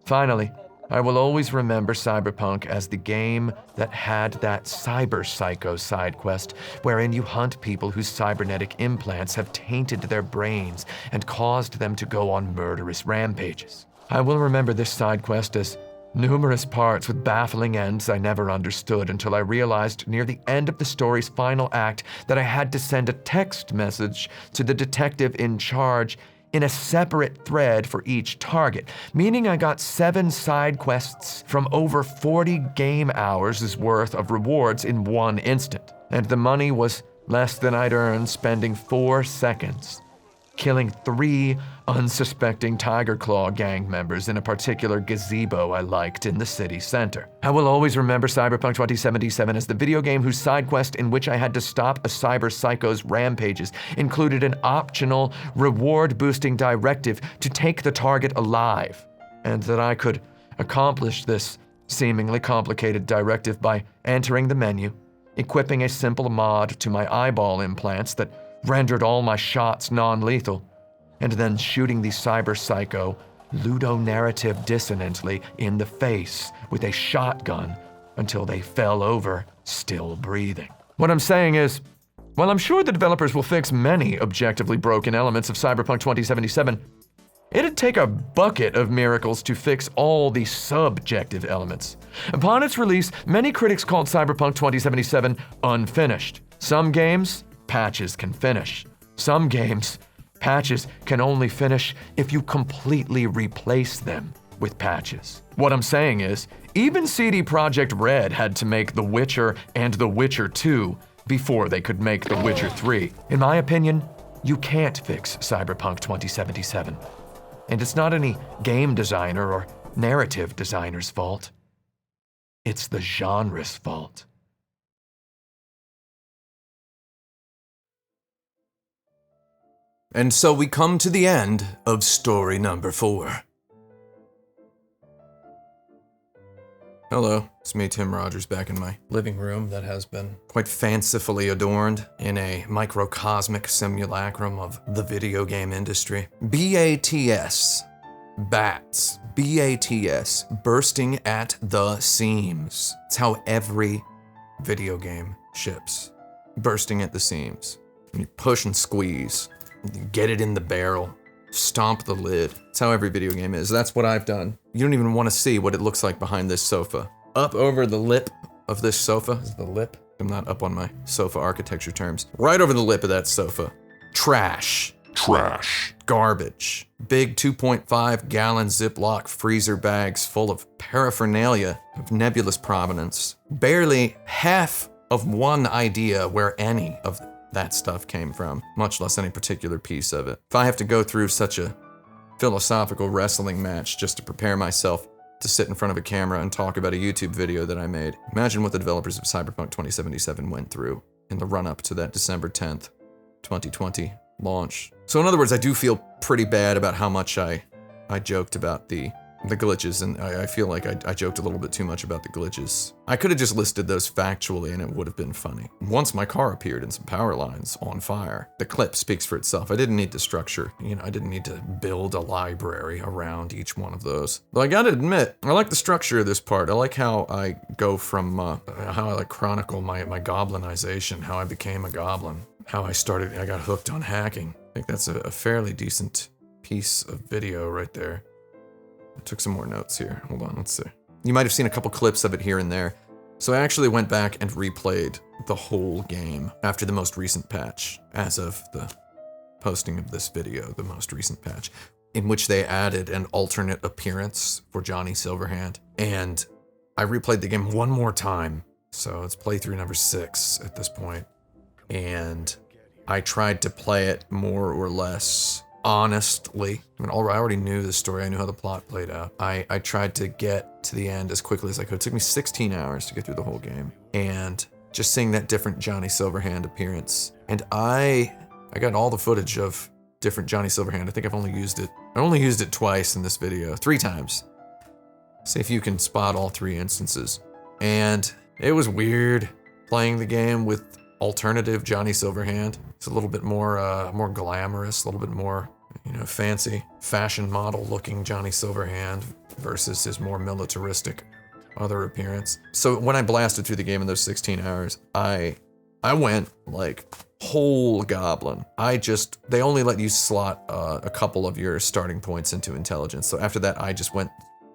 Finally, I will always remember Cyberpunk as the game that had that cyber psycho side quest wherein you hunt people whose cybernetic implants have tainted their brains and caused them to go on murderous rampages. I will remember this side quest as numerous parts with baffling ends I never understood until I realized near the end of the story's final act that I had to send a text message to the detective in charge in a separate thread for each target, meaning I got 7 side quests from over 40 game hours' worth of rewards in one instant. And the money was less than I'd earned spending 4 seconds killing 3 unsuspecting Tiger Claw gang members in a particular gazebo I liked in the city center. I will always remember Cyberpunk 2077 as the video game whose side quest in which I had to stop a cyber psycho's rampages included an optional reward-boosting directive to take the target alive, and that I could accomplish this seemingly complicated directive by entering the menu, equipping a simple mod to my eyeball implants that rendered all my shots non-lethal, and then shooting the cyber psycho ludonarrative dissonantly in the face with a shotgun until they fell over, still breathing. What I'm saying is, while I'm sure the developers will fix many objectively broken elements of Cyberpunk 2077, it'd take a bucket of miracles to fix all the subjective elements. Upon its release, many critics called Cyberpunk 2077 unfinished. Some games, patches can finish. Some games, patches can only finish if you completely replace them with patches. What I'm saying is, even CD Projekt Red had to make The Witcher and The Witcher 2 before they could make The Witcher 3. In my opinion, you can't fix Cyberpunk 2077. And it's not any game designer or narrative designer's fault. It's the genre's fault. And so we come to the end of story number 4. Hello, it's me, Tim Rogers, back in my living room that has been quite fancifully adorned in a microcosmic simulacrum of the video game industry. BATS. Bats. BATS. Bursting at the seams. It's how every video game ships. Bursting at the seams. And you push and squeeze. Get it in the barrel, stomp the lid. That's how every video game is. That's what I've done. You don't even want to see what it looks like behind this sofa. Up over the lip of this sofa is the lip. I'm not up on my sofa architecture terms. Right over the lip of that sofa. Trash. Trash. Garbage. Big 2.5 gallon Ziploc freezer bags full of paraphernalia of nebulous provenance. Barely half of one idea where any of that stuff came from, much less any particular piece of it. If I have to go through such a philosophical wrestling match just to prepare myself to sit in front of a camera and talk about a YouTube video that I made, imagine what the developers of Cyberpunk 2077 went through in the run-up to that December 10th, 2020 launch. So in other words, I do feel pretty bad about how much I joked about the glitches, and I feel like I joked a little bit too much about the glitches. I could have just listed those factually and it would have been funny. Once my car appeared and some power lines on fire, the clip speaks for itself. I didn't need to structure, I didn't need to build a library around each one of those. Though I gotta admit, I like the structure of this part. I like how I go from, how I like chronicle my goblinization, how I became a goblin, how I got hooked on hacking. I think that's a fairly decent piece of video right there. I took some more notes here. Hold on, let's see. You might have seen a couple clips of it here and there. So I actually went back and replayed the whole game after the most recent patch, as of the posting of this video, the most recent patch, in which they added an alternate appearance for Johnny Silverhand. And I replayed the game one more time. So it's playthrough number 6 at this point. And I tried to play it more or less honestly. I already knew the story. I knew how the plot played out. I tried to get to the end as quickly as I could. It took me 16 hours to get through the whole game. And just seeing that different Johnny Silverhand appearance. And I got all the footage of different Johnny Silverhand. I think I only used it twice in this video. 3 times. See if you can spot all 3 instances. And it was weird playing the game with alternative Johnny Silverhand. It's a little bit more glamorous, a little bit more, fancy fashion model looking Johnny Silverhand versus his more militaristic other appearance. So when I blasted through the game in those 16 hours, I went like whole goblin. They only let you slot a couple of your starting points into intelligence. So after that, I just went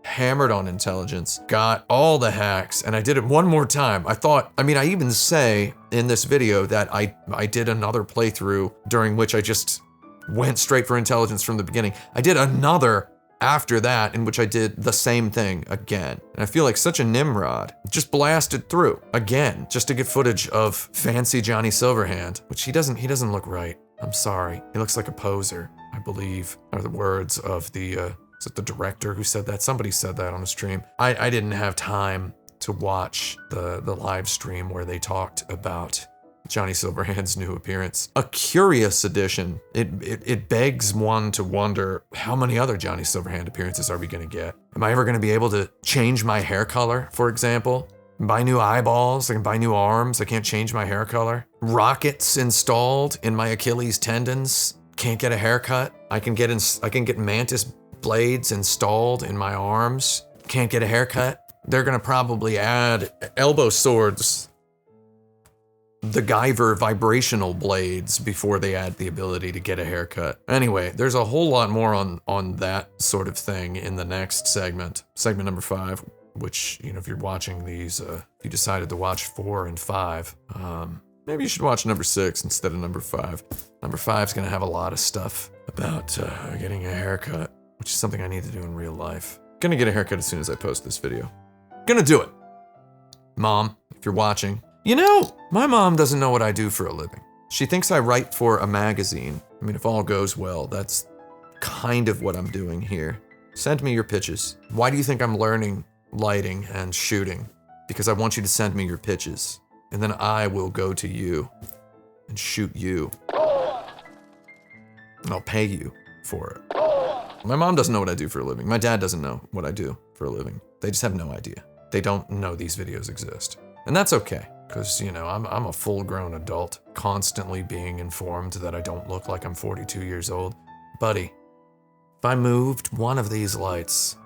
hammered on intelligence, got all the hacks, and I did it one more time. I even say in this video that I did another playthrough during which I just went straight for intelligence from the beginning. I did another after that in which I did the same thing again. And I feel like such a Nimrod. Just blasted through again just to get footage of fancy Johnny Silverhand, which he doesn't look right. I'm sorry. He looks like a poser, I believe, are the words of the is it the director who said that? Somebody said that on a stream. I didn't have time to watch the live stream where they talked about Johnny Silverhand's new appearance. A curious addition. It begs one to wonder, how many other Johnny Silverhand appearances are we gonna get? Am I ever gonna be able to change my hair color, for example? Buy new eyeballs, I can buy new arms, I can't change my hair color. Rockets installed in my Achilles tendons, can't get a haircut. I can get mantis blades installed in my arms, can't get a haircut. They're gonna probably add elbow swords, the Guyver vibrational blades, before they add the ability to get a haircut. Anyway, there's a whole lot more on that sort of thing in the next segment number 5, which, if you're watching these, if you decided to watch 4 and 5, maybe you should watch number 6 instead of number 5. Number 5's gonna have a lot of stuff about getting a haircut, which is something I need to do in real life. Gonna get a haircut as soon as I post this video. Gonna do it. Mom, if you're watching, my mom doesn't know what I do for a living. She thinks I write for a magazine. If all goes well, that's kind of what I'm doing here. Send me your pitches. Why do you think I'm learning lighting and shooting? Because I want you to send me your pitches, and then I will go to you and shoot you. And I'll pay you for it. My mom doesn't know what I do for a living. My dad doesn't know what I do for a living. They just have no idea. They don't know these videos exist. And that's okay, because, I'm a full-grown adult, constantly being informed that I don't look like I'm 42 years old. Buddy, if I moved one of these lights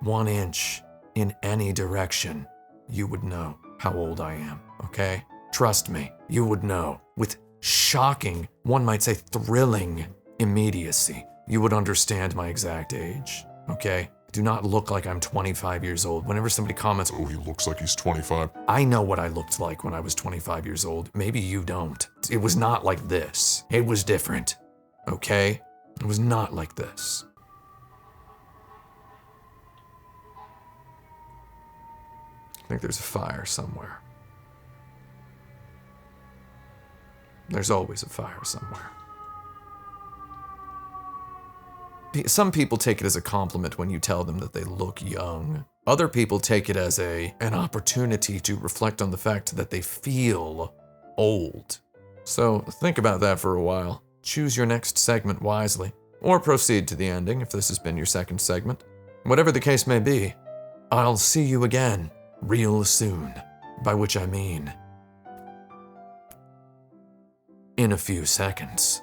1 inch in any direction, you would know how old I am, okay? Trust me, you would know. With shocking, one might say thrilling immediacy, you would understand my exact age, okay? I do not look like I'm 25 years old. Whenever somebody comments, oh, he looks like he's 25. I know what I looked like when I was 25 years old. Maybe you don't. It was not like this. It was different, okay? It was not like this. I think there's a fire somewhere. There's always a fire somewhere. Some people take it as a compliment when you tell them that they look young. Other people take it as an opportunity to reflect on the fact that they feel old. So think about that for a while. choose your next segment wisely, or proceed to the ending if this has been your second segment. Whatever the case may be, I'll see you again real soon, by which I mean in a few seconds.